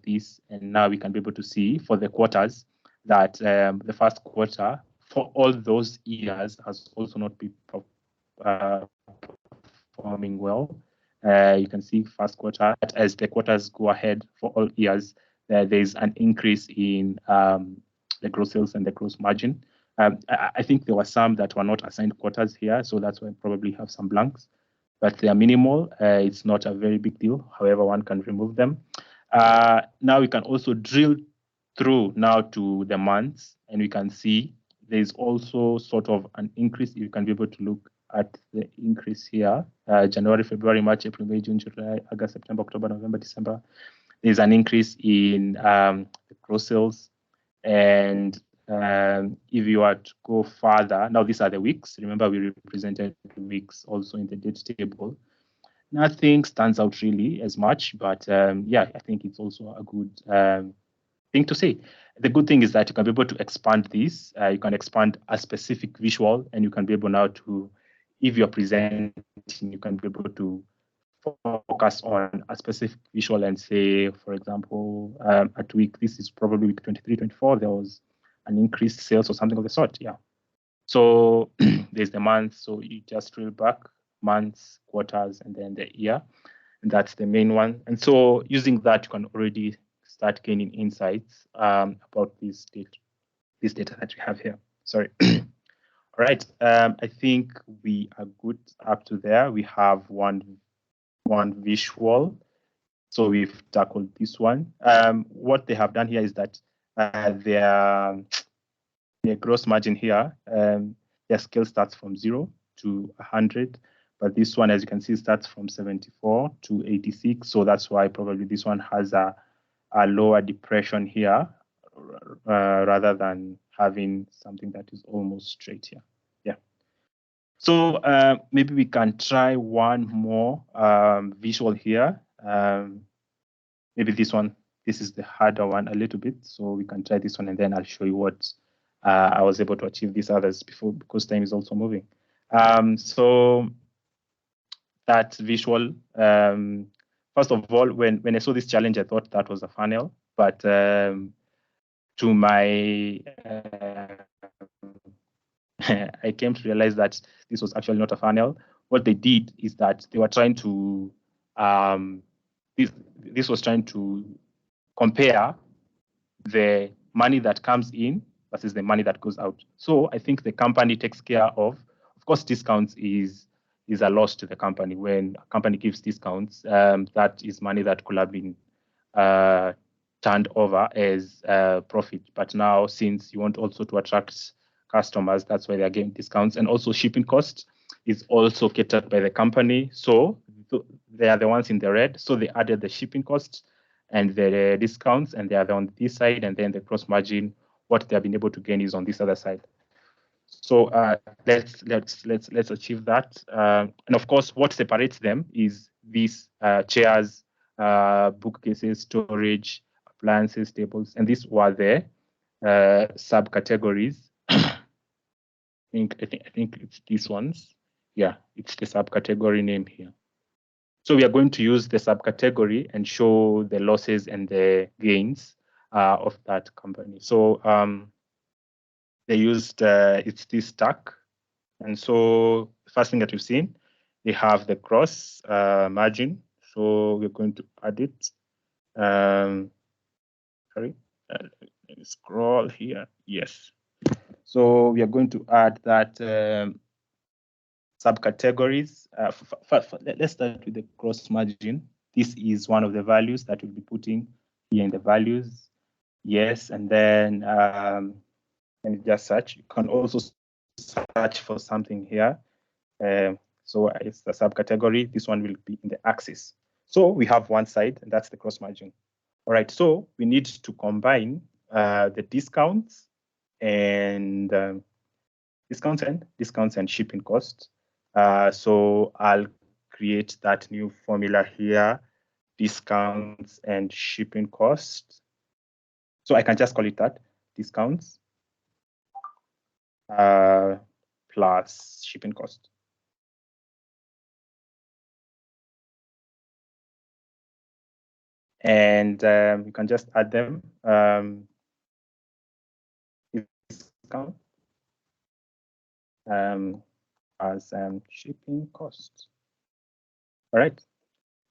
this, and now we can be able to see for the quarters that the first quarter for all those years has also not been performing well. You can see first quarter, as the quarters go ahead for all years, there's an increase in the gross sales and the gross margin. I think there were some that were not assigned quarters here, so that's why I probably have some blanks, but they are minimal. It's not a very big deal. However, one can remove them. Now we can also drill through now to the months, and we can see there's also sort of an increase. You can be able to look at the increase here, January, February, March, April, May, June, July, August, September, October, November, December. There's an increase in the gross sales. And if you were to go further, now these are the weeks. Remember, we represented the weeks also in the date table. Nothing stands out really as much, but yeah, I think it's also a good thing to say. The good thing is that you can be able to expand this. You can expand a specific visual, and you can be able now to, if you're presenting, you can be able to focus on a specific visual and say, for example, at week, this is probably week 23, 24, there was an increased sales or something of the sort. Yeah. So there's the month. So you just drill back months, quarters, and then the year. And that's the main one. And so using that, you can already start gaining insights about this data that we have here. Sorry. All right. I think we are good up to there. We have one visual. So we've tackled this one. What they have done here is that their gross margin here, their scale starts from 0 to 100. But this one, as you can see, starts from 74 to 86. So that's why probably this one has a lower depression here rather than having something that is almost straight here. Yeah. So maybe we can try one more visual here. Maybe this one. This is the harder one a little bit. So we can try this one, and then I'll show you what I was able to achieve these others before, because time is also moving. So that visual, first of all, when I saw this challenge, I thought that was a funnel, but to my I came to realize that this was actually not a funnel. What they did is that they were trying to this was trying to compare the money that comes in versus the money that goes out. So I think the company takes care of course, discounts is a loss to the company. When a company gives discounts, that is money that could have been turned over as profit. But now, since you want also to attract customers, that's why they're giving discounts. And also shipping cost is also catered by the company. So they are the ones in the red. So they added the shipping cost and the discounts, and they are on this side, and then the cross margin, what they have been able to gain is on this other side. So let's achieve that. And of course, what separates them is these chairs, bookcases, storage, appliances, tables, and these were the subcategories. I think it's these ones. Yeah, it's the subcategory name here. So we are going to use the subcategory and show the losses and the gains of that company. So they used it's this stack. And so the first thing that we've seen they have the gross margin. So we're going to add it. Sorry, let me scroll here. Yes. So we are going to add that subcategories. Let's start with the gross margin. This is one of the values that we'll be putting here in the values. Yes, and then let me just search. You can also search for something here. So it's the subcategory. This one will be in the axis. So we have one side, and that's the gross margin. All right, so we need to combine the discounts and shipping costs. So I'll create that new formula here, discounts and shipping costs. So I can just call it that, discounts plus shipping cost. And you can just add them. Discount as shipping cost. All right.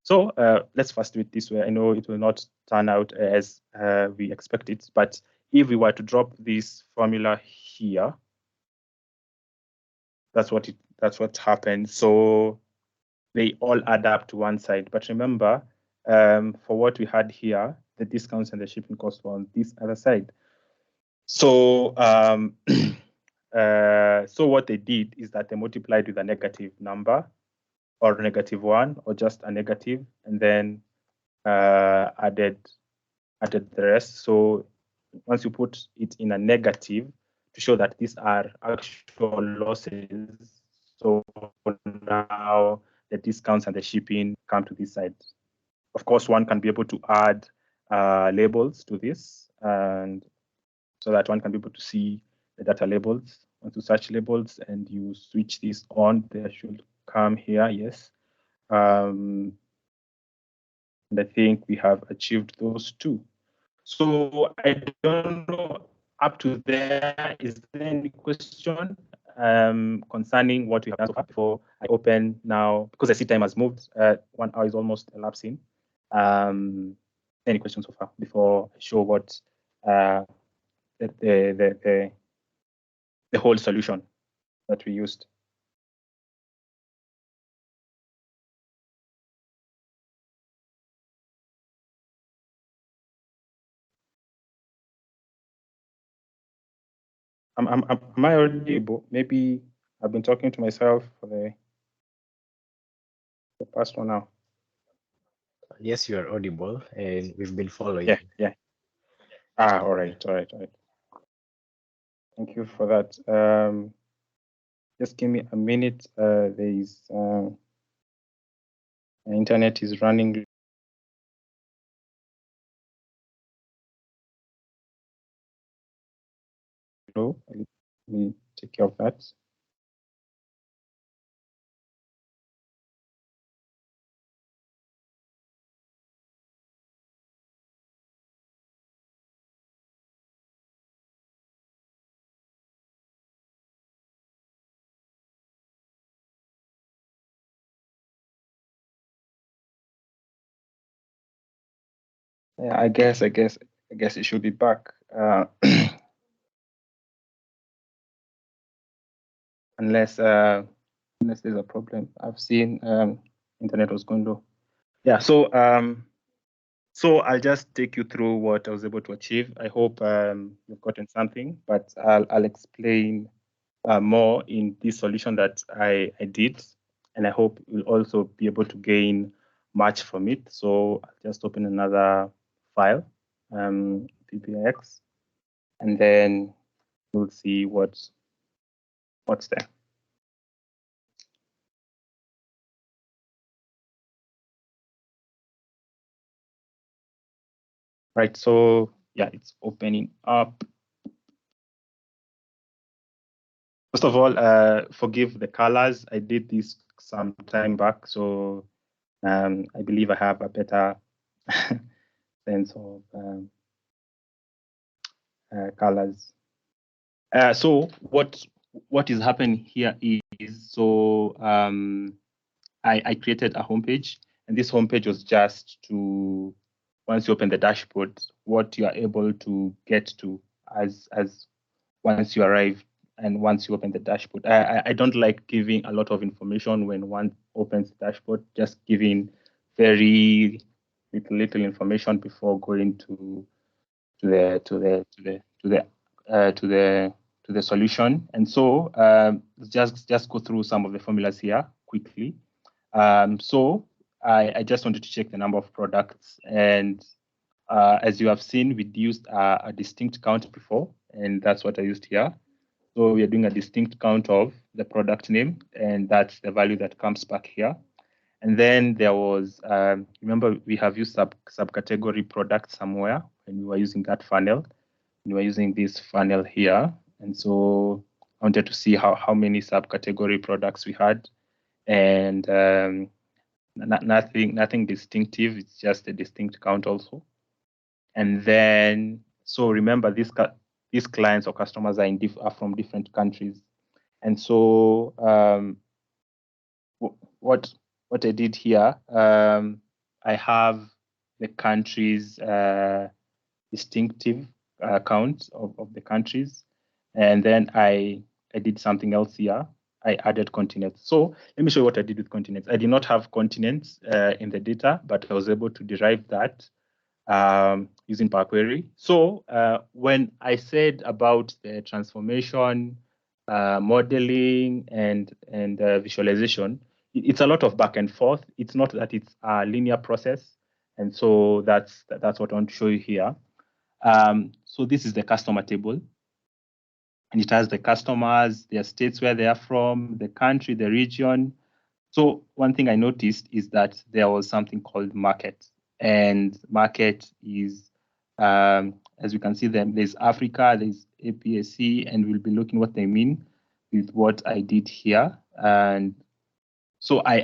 So let's first do it this way. I know it will not turn out as we expect it, but if we were to drop this formula here, that's what happens. So they all add up to one side. But remember, for what we had here, the discounts and the shipping cost were on this other side. So so what they did is that they multiplied with a negative number or -1 or just a negative, and then added the rest. So once you put it in a negative to show that these are actual losses, so now the discounts and the shipping come to this side. Of course, one can be able to add labels to this, and so that one can be able to see the data labels. Once you search labels and you switch this on, they should come here, yes. And I think we have achieved those two. So I don't know, up to there, is there any question concerning what we have done so far before I open now, because I see time has moved, 1 hour is almost elapsing. Any questions so far before I show what the whole solution that we used? Am I already able? Maybe I've been talking to myself for the past 1 hour. Yes, you are audible, and we've been following. Yeah. All right. Thank you for that. Just give me a minute. My internet is running low. Let me take care of that. Yeah, I guess it should be back. Unless there's a problem. I've seen internet was going low. Yeah, so I'll just take you through what I was able to achieve. I hope you've gotten something, but I'll explain more in this solution that I did, and I hope you'll also be able to gain much from it. So I'll just open another file, PPIX, and then we'll see what's there. Right, so yeah, it's opening up. First of all, forgive the colors. I did this some time back, so I believe I have a better sense of colors. So what is happening here is, so I created a homepage, and this homepage was just to, once you open the dashboard, what you are able to get to as once you arrive and once you open the dashboard. I don't like giving a lot of information when one opens the dashboard, just giving very little information before going to the solution. And so just go through some of the formulas here quickly. So I just wanted to check the number of products, and as you have seen, we used a distinct count before, and that's what I used here. So we are doing a distinct count of the product name, and that's the value that comes back here. And then there was, remember, we have used subcategory product somewhere when we were using that funnel. We were using this funnel here. And so I wanted to see how many subcategory products we had. And nothing distinctive, it's just a distinct count also. And then, so remember, these clients or customers are from different countries. And so what I did here, I have the countries distinctive counts of the countries, and then I did something else here. I added continents. So let me show you what I did with continents. I did not have continents in the data, but I was able to derive that using Power Query. So when I said about the transformation, modeling, and visualization, it's a lot of back and forth. It's not that it's a linear process. And so that's what I want to show you here. So this is the customer table. And it has the customers, their states where they are from, the country, the region. So one thing I noticed is that there was something called market. And market is, as you can see, there's Africa, there's APAC, and we'll be looking what they mean with what I did here. And so I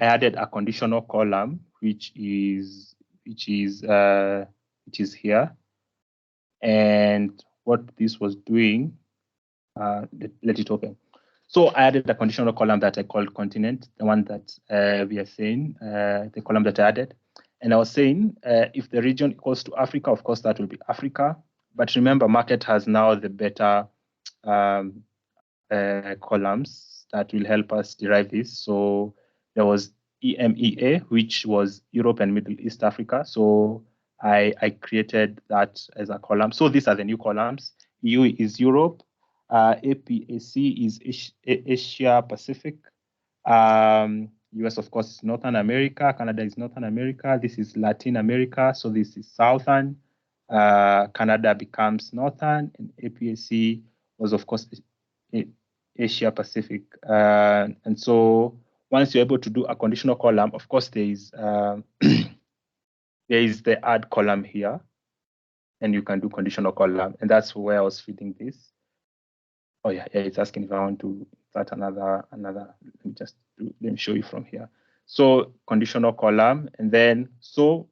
added a conditional column, which is here. And what this was doing, let it open. So I added a conditional column that I called continent, the one that we are saying, the column that I added. And I was saying, if the region equals to Africa, of course, that will be Africa. But remember, market has now the better columns that will help us derive this. So there was EMEA, which was Europe and Middle East Africa. So I created that as a column. So these are the new columns. EU is Europe. APAC is Asia Pacific. US, of course, is Northern America. Canada is Northern America. This is Latin America. So this is Southern. Canada becomes Northern, and APAC was, of course, Asia Pacific. And so once you're able to do a conditional column, of course, there is the add column here, and you can do conditional column, and that's where I was feeding this. Oh yeah, it's asking if I want to start another. Let me show you from here. So conditional column, and then so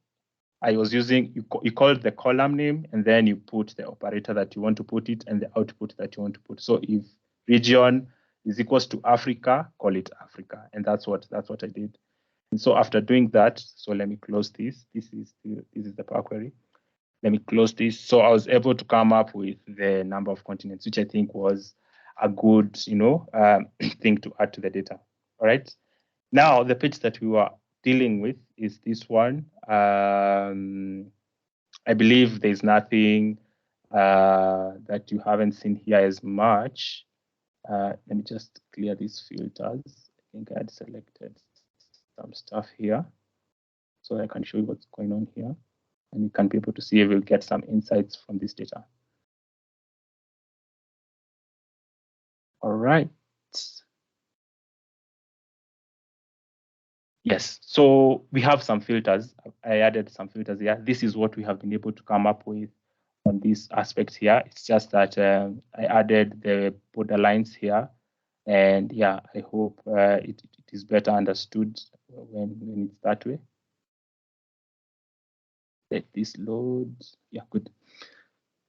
I was using, you call the column name, and then you put the operator that you want to put it and the output that you want to put. So if region is equals to Africa, call it Africa, and that's what I did. And so after doing that, so let me close this. This is the Power Query. Let me close this. So I was able to come up with the number of continents, which I think was a good, thing to add to the data. All right. Now the page that we were dealing with is this one. I believe there's nothing that you haven't seen here as much. Let me just clear these filters. I think I had selected some stuff here, so I can show you what's going on here, and you can be able to see if we'll get some insights from this data. All right. Yes, so we have some filters. I added some filters here. This is what we have been able to come up with on these aspects here. It's just that I added the border lines here. And yeah, I hope it is better understood when it's that way. Let this load. Yeah, good.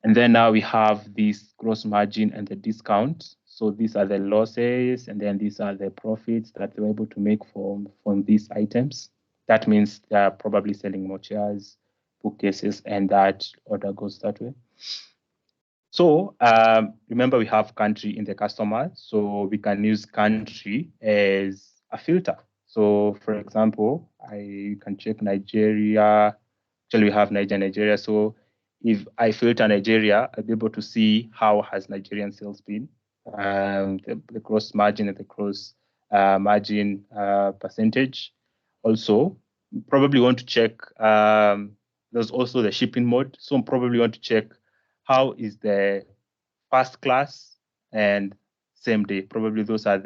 And then now we have this gross margin and the discount. So these are the losses, and then these are the profits that they were able to make from these items. That means they are probably selling more chairs, bookcases, and that order goes that way. So remember, we have country in the customer, so we can use country as a filter. So for example, I can check Nigeria. Actually, we have Nigeria. So if I filter Nigeria, I'll be able to see how has Nigerian sales been, the gross margin and the gross margin percentage. Also, probably want to check, there's also the shipping mode. So probably want to check how is the first class and same day. Probably those are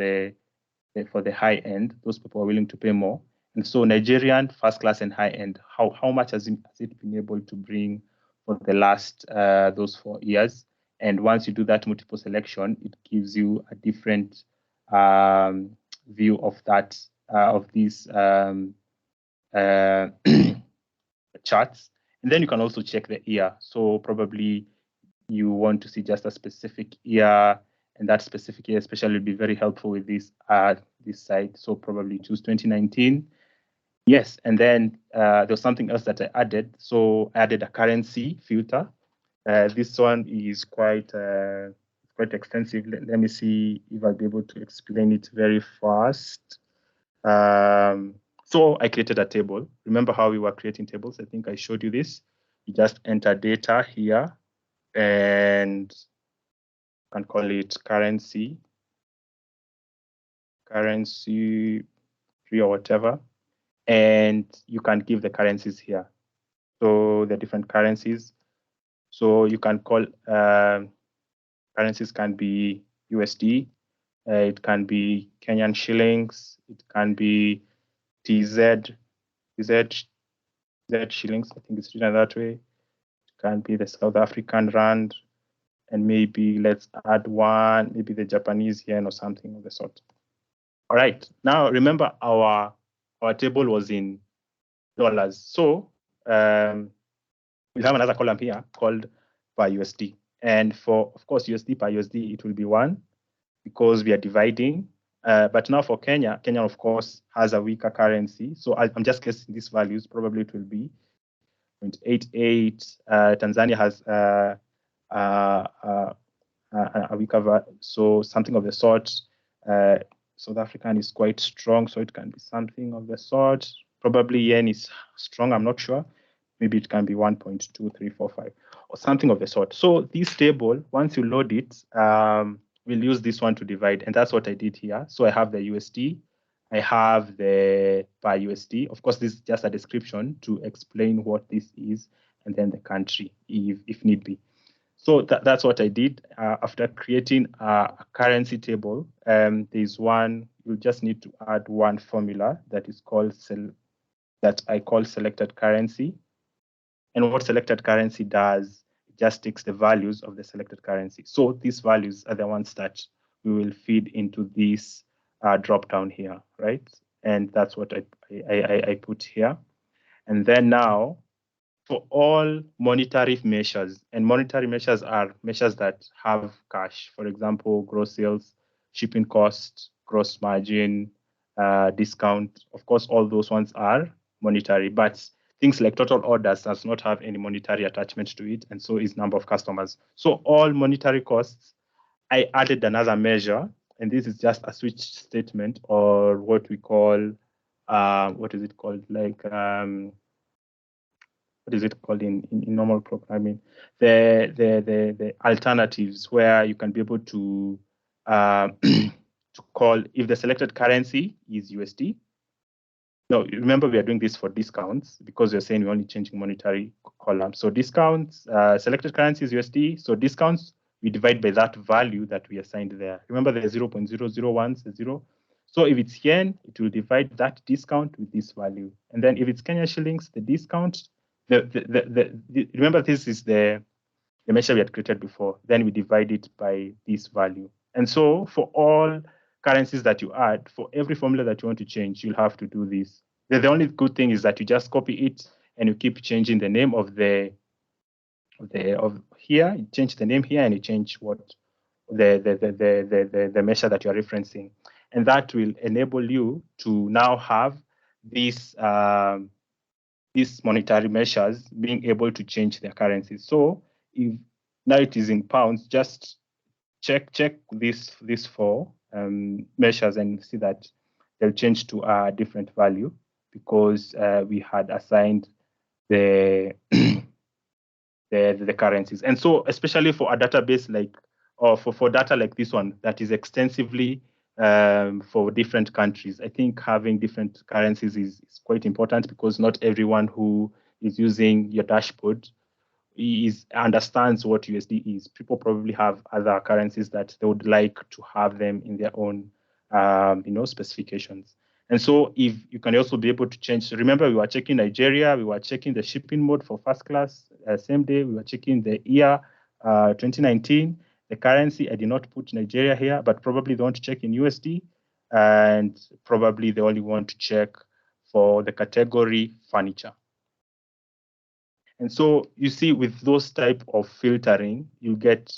for the high end. Those people are willing to pay more. And so Nigerian first class and high end, how much has it been able to bring for the last those 4 years? And once you do that multiple selection, it gives you a different view of that of these charts. And then you can also check the year. So probably you want to see just a specific year, and that specific year especially will be very helpful with this site. So probably choose 2019. Yes, and then there was something else that I added. So I added a currency filter. This one is quite extensive. Let me see if I'll be able to explain it very fast. So I created a table. Remember how we were creating tables? I think I showed you this. You just enter data here, and you can call it currency tree or whatever. And you can give the currencies here. So the different currencies. So you can call currencies can be USD, it can be Kenyan shillings, it can be TZ shillings, I think it's written that way. It can be the South African rand, and maybe let's add one, maybe the Japanese yen or something of the sort. All right, now remember our table was in dollars. So we have another column here called per USD. And for, of course, USD per USD, it will be 1 because we are dividing. But now for Kenya, of course, has a weaker currency. So I'm just guessing these values. Probably it will be 0.88. Tanzania has a weaker, so something of the sort. South African is quite strong, so it can be something of the sort. Probably yen is strong, I'm not sure. Maybe it can be 1.2345 or something of the sort. So this table, once you load it, we'll use this one to divide. And that's what I did here. So I have the USD, I have the per USD. Of course, this is just a description to explain what this is, and then the country, if need be. So that's what I did. After creating a currency table, there's one, you just need to add one formula that is called, that I call selected currency. And what selected currency does, it just takes the values of the selected currency. So these values are the ones that we will feed into this drop down here, right? And that's what I put here. And then now, for all monetary measures, and monetary measures are measures that have cash, for example, gross sales, shipping cost, gross margin, discount. Of course, all those ones are monetary, but things like total orders does not have any monetary attachment to it, and so is number of customers. So all monetary costs, I added another measure, and this is just a switch statement, or what we call, what is it called? Like, what is it called in normal programming? The alternatives, where you can be able to to call if the selected currency is USD. No, remember we are doing this for discounts because we're saying we're only changing monetary column. So discounts, selected currency is USD. So discounts, we divide by that value that we assigned there. Remember the 0.001 is 0. So if it's yen, it will divide that discount with this value. And then if it's Kenya shillings, the discount, remember this is the measure we had created before. Then we divide it by this value. And so for all currencies that you add, for every formula that you want to change, you'll have to do this. The only good thing is that you just copy it and you keep changing the name of here. You change the name here and you change what the measure that you're referencing. And that will enable you to now have these monetary measures being able to change their currencies. So if now it is in pounds, just check these four measures and see that they'll change to a different value because we had assigned the the currencies. And so especially for a database like, or for data like this one that is extensively for different countries, I think having different currencies is quite important because not everyone who is using your dashboard understands what USD is. People probably have other currencies that they would like to have them in their own specifications. And so if you can also be able to change, remember we were checking Nigeria, we were checking the shipping mode for first class, same day, we were checking the year 2019, the currency. I did not put Nigeria here, but probably they want to check in USD, and probably they only want to check for the category furniture. And so you see with those type of filtering, you get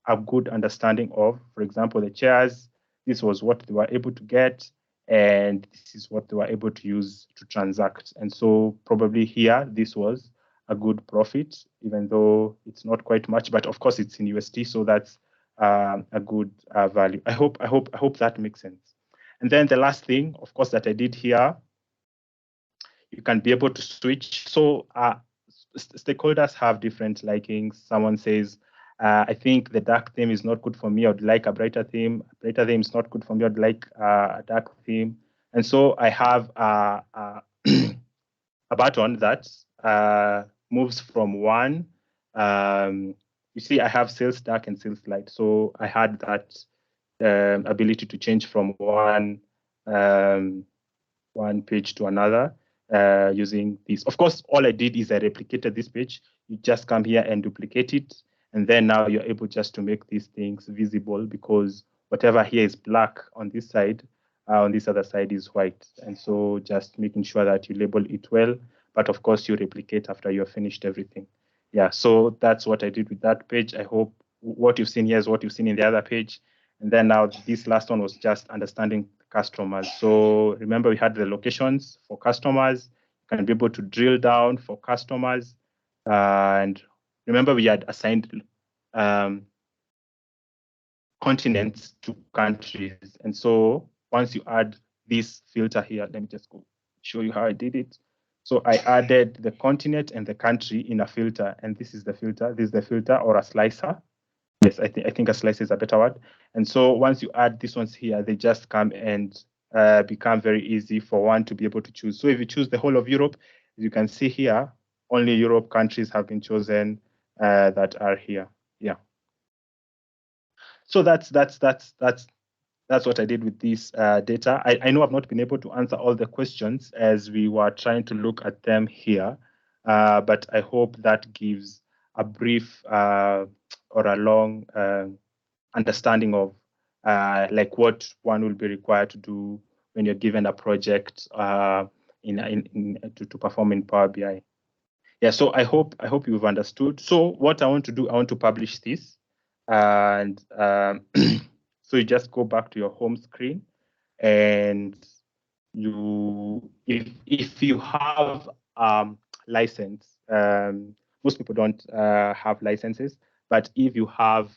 a good understanding of, for example, the chairs, this was what they were able to get, and this is what they were able to use to transact. And so probably here, this was a good profit, even though it's not quite much, but of course it's in USD, so that's a good value. I hope that makes sense. And then the last thing, of course, that I did here, you can be able to switch. So stakeholders have different likings. Someone says, I think the dark theme is not good for me. I'd like a brighter theme. A brighter theme is not good for me. I'd like a dark theme. And so I have a button that moves from one. You see, I have sales dark and sales light. So I had that ability to change from one page to another using this. Of course, all I did is I replicated this page. You just come here and duplicate it. And then now you're able just to make these things visible because whatever here is black on this side, on this other side is white. And so just making sure that you label it well, but of course you replicate after you've finished everything. Yeah, so that's what I did with that page. I hope what you've seen here is what you've seen in the other page. And then now this last one was just understanding customers. So remember we had the locations for customers. You can be able to drill down for customers. And remember we had assigned continents to countries. And so once you add this filter here, let me just go show you how I did it. So I added the continent and the country in a filter, and this is the filter. This is the filter or a slicer. Yes, I think a slicer is a better word. And so once you add these ones here, they just come and become very easy for one to be able to choose. So if you choose the whole of Europe, as you can see here, only Europe countries have been chosen that are here. Yeah. So that's what I did with this data. I know I've not been able to answer all the questions as we were trying to look at them here, but I hope that gives a brief or a long understanding of like what one will be required to do when you're given a project to perform in Power BI. Yeah, so I hope you've understood. So what I want to do, I want to publish this, and so you just go back to your home screen, and if you have license, most people don't have licenses, but if you have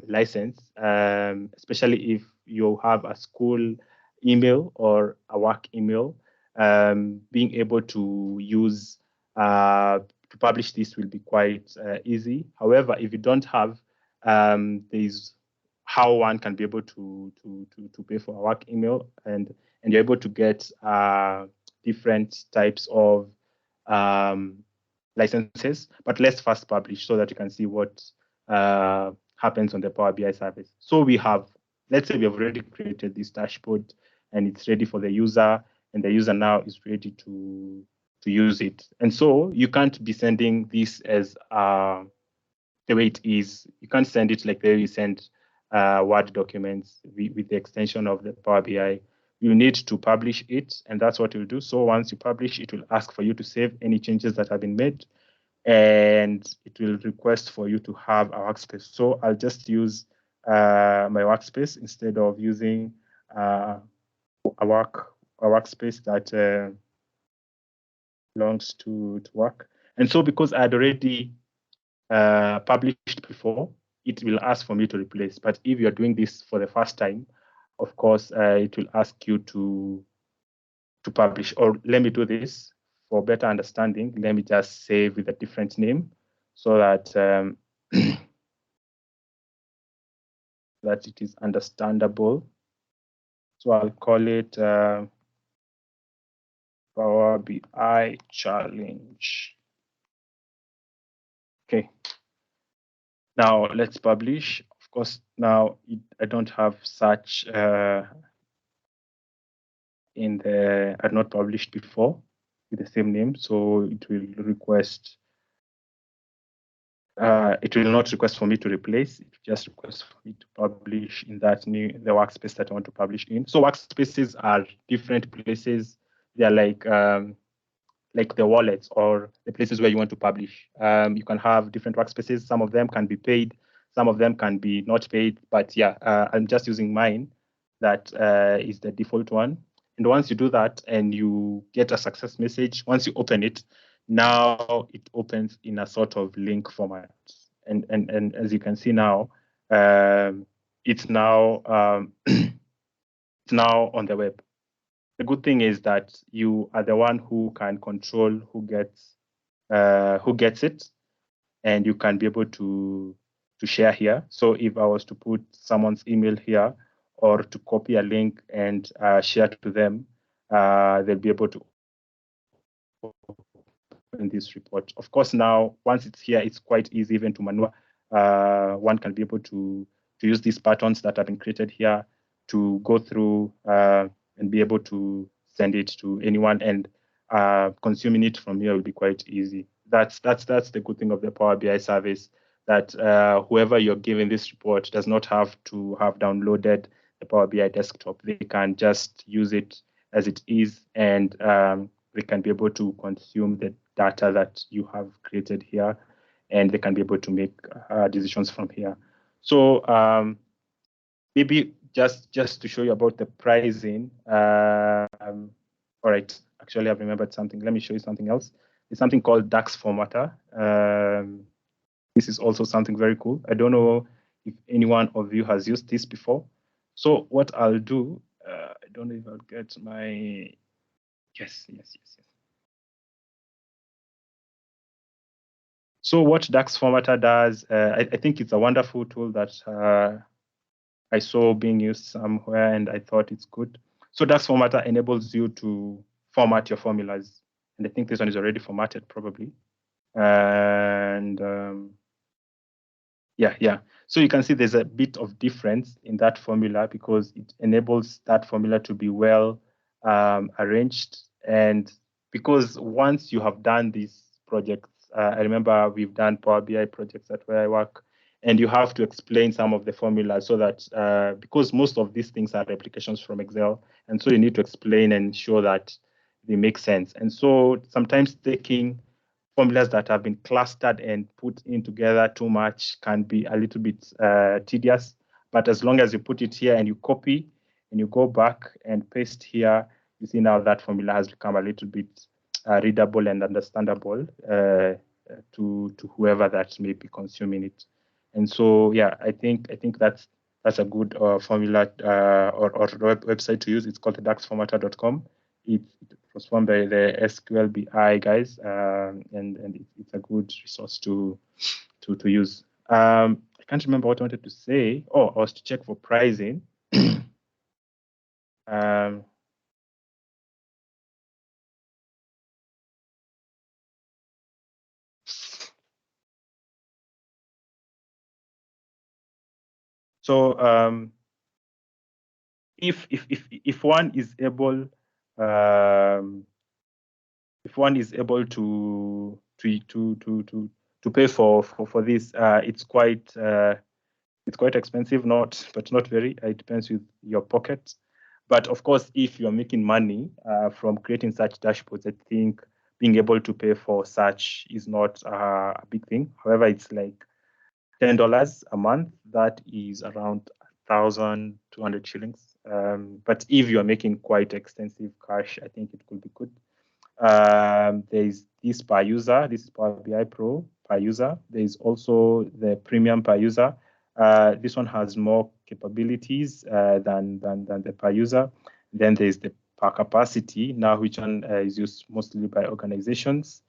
license, especially if you have a school email or a work email, being able to use to publish this will be quite easy. However, if you don't have, there's how one can be able to pay for a work email, and you're able to get different types of licenses. But let's first publish so that you can see what happens on the Power BI service. So we have, let's say we have already created this dashboard and it's ready for the user, and the user now is ready to use it. And so you can't be sending this as the way it is. You can't send it like the way you send Word documents with the extension of the Power BI. You need to publish it, and that's what you'll do. So once you publish, it will ask for you to save any changes that have been made, and it will request for you to have a workspace. So I'll just use my workspace instead of using a workspace that belongs to work. And so because I had already published before, it will ask for me to replace. But if you're doing this for the first time, of course, it will ask you to publish. Or let me do this for better understanding. Let me just save with a different name so that that it is understandable. So I'll call it Power BI Challenge. Okay. Now let's publish. Of course, now I don't have such I've not published before with the same name, so it will request. It will not request for me to replace. It just requests for me to publish in the workspace that I want to publish in. So workspaces are different places. They are like the wallets or the places where you want to publish. You can have different workspaces. Some of them can be paid. Some of them can be not paid. But yeah, I'm just using mine. That is the default one. And once you do that and you get a success message, once you open it, now it opens in a sort of link format. And as you can see now, it's now it's now on the web. The good thing is that you are the one who can control who gets it, and you can be able to share here. So if I was to put someone's email here or to copy a link and share to them, they'll be able to open this report. Of course, now once it's here, it's quite easy even to maneuver. One can be able to use these patterns that have been created here to go through and be able to send it to anyone, and consuming it from here will be quite easy. That's the good thing of the Power BI service, that whoever you're giving this report does not have to have downloaded the Power BI desktop. They can just use it as it is, and they can be able to consume the data that you have created here, and they can be able to make decisions from here. So maybe just to show you about the pricing. All right, actually I've remembered something. Let me show you something else. It's something called DAX Formatter. This is also something very cool. I don't know if any one of you has used this before. So what I'll do, I don't know if I'll get my, yes. So what DAX Formatter does, I think it's a wonderful tool that I saw being used somewhere, and I thought it's good. So DAX Formatter enables you to format your formulas. And I think this one is already formatted probably. And yeah. So you can see there's a bit of difference in that formula because it enables that formula to be well arranged. And because once you have done these projects, I remember we've done Power BI projects at where I work, and you have to explain some of the formulas so that because most of these things are replications from Excel, and so you need to explain and show that they make sense. And so sometimes taking formulas that have been clustered and put in together too much can be a little bit tedious. But as long as you put it here and you copy and you go back and paste here, you see now that formula has become a little bit readable and understandable to whoever that may be consuming it. And so, yeah, I think that's a good formula or website to use. It's called daxformatter.com. It was formed by the SQL BI guys, and it's a good resource to use. I can't remember what I wanted to say. Oh, I was to check for pricing. So if one is able to pay for this, it's quite expensive, but not very. It depends with your pocket. But of course, if you're making money from creating such dashboards, I think being able to pay for such is not a big thing. However, it's like $10 a month. That is around 1,200 shillings. But if you are making quite extensive cache, I think it could be good. There is this per user. This is Power BI Pro per user. There is also the premium per user. This one has more capabilities than the per user. Then there's the per capacity now, which one is used mostly by organizations.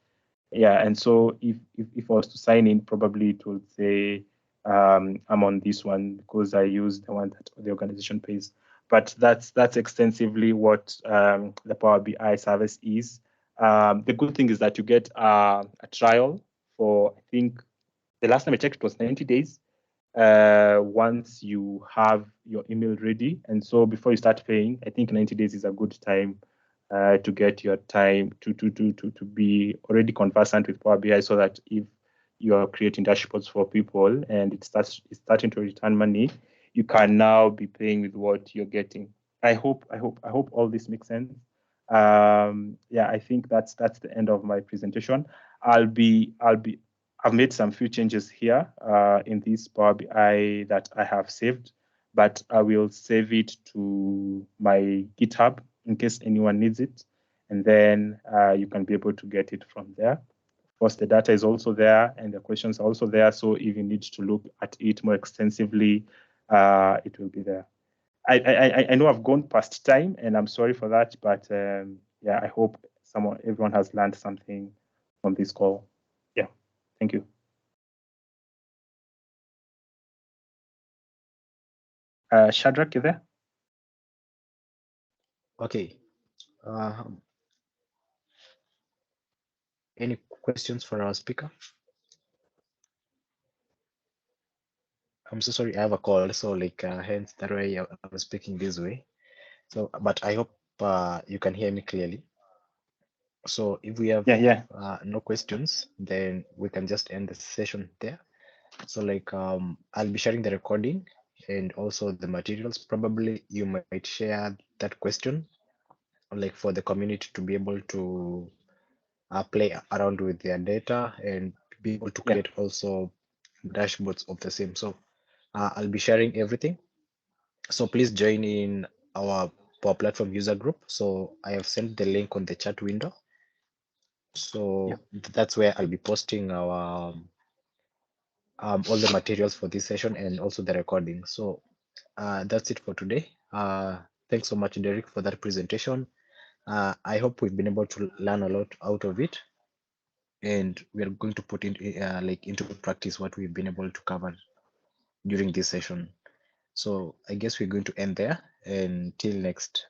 Yeah, and so if I was to sign in, probably it would say I'm on this one because I use the one that the organization pays. But that's extensively what the Power BI service is. The good thing is that you get a trial for, I think, the last time I checked, it was 90 days. Once you have your email ready, and so before you start paying, I think 90 days is a good time to get your time to be already conversant with Power BI, so that if you are creating dashboards for people and it's starting to return money, you can now be paying with what you're getting. I hope all this makes sense. Yeah, I think that's the end of my presentation. I've made some few changes here in this Power BI that I have saved, but I will save it to my GitHub in case anyone needs it. And then you can be able to get it from there. Of course, the data is also there and the questions are also there. So if you need to look at it more extensively, it will be there. I know I've gone past time and I'm sorry for that, but yeah, I hope everyone has learned something from this call. Yeah, thank you. Shadrach, you there? Okay. Any questions for our speaker? I'm so sorry, I have a call, so like hence that way I'm speaking this way. So, but I hope you can hear me clearly. So if we have no questions, then we can just end the session there. So like I'll be sharing the recording and also the materials. Probably you might share that question, like for the community to be able to play around with their data and be able to create also dashboards of the same. So I'll be sharing everything. So please join in our Power Platform user group. So I have sent the link on the chat window. So that's where I'll be posting our all the materials for this session and also the recording. So that's it for today. Thanks so much, Derek, for that presentation. I hope we've been able to learn a lot out of it, and we are going to put into practice what we've been able to cover during this session. So I guess we're going to end there until next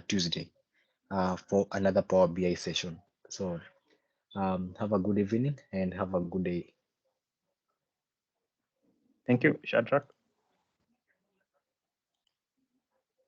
Tuesday for another Power BI session. So have a good evening and have a good day. Thank you, Shadrach.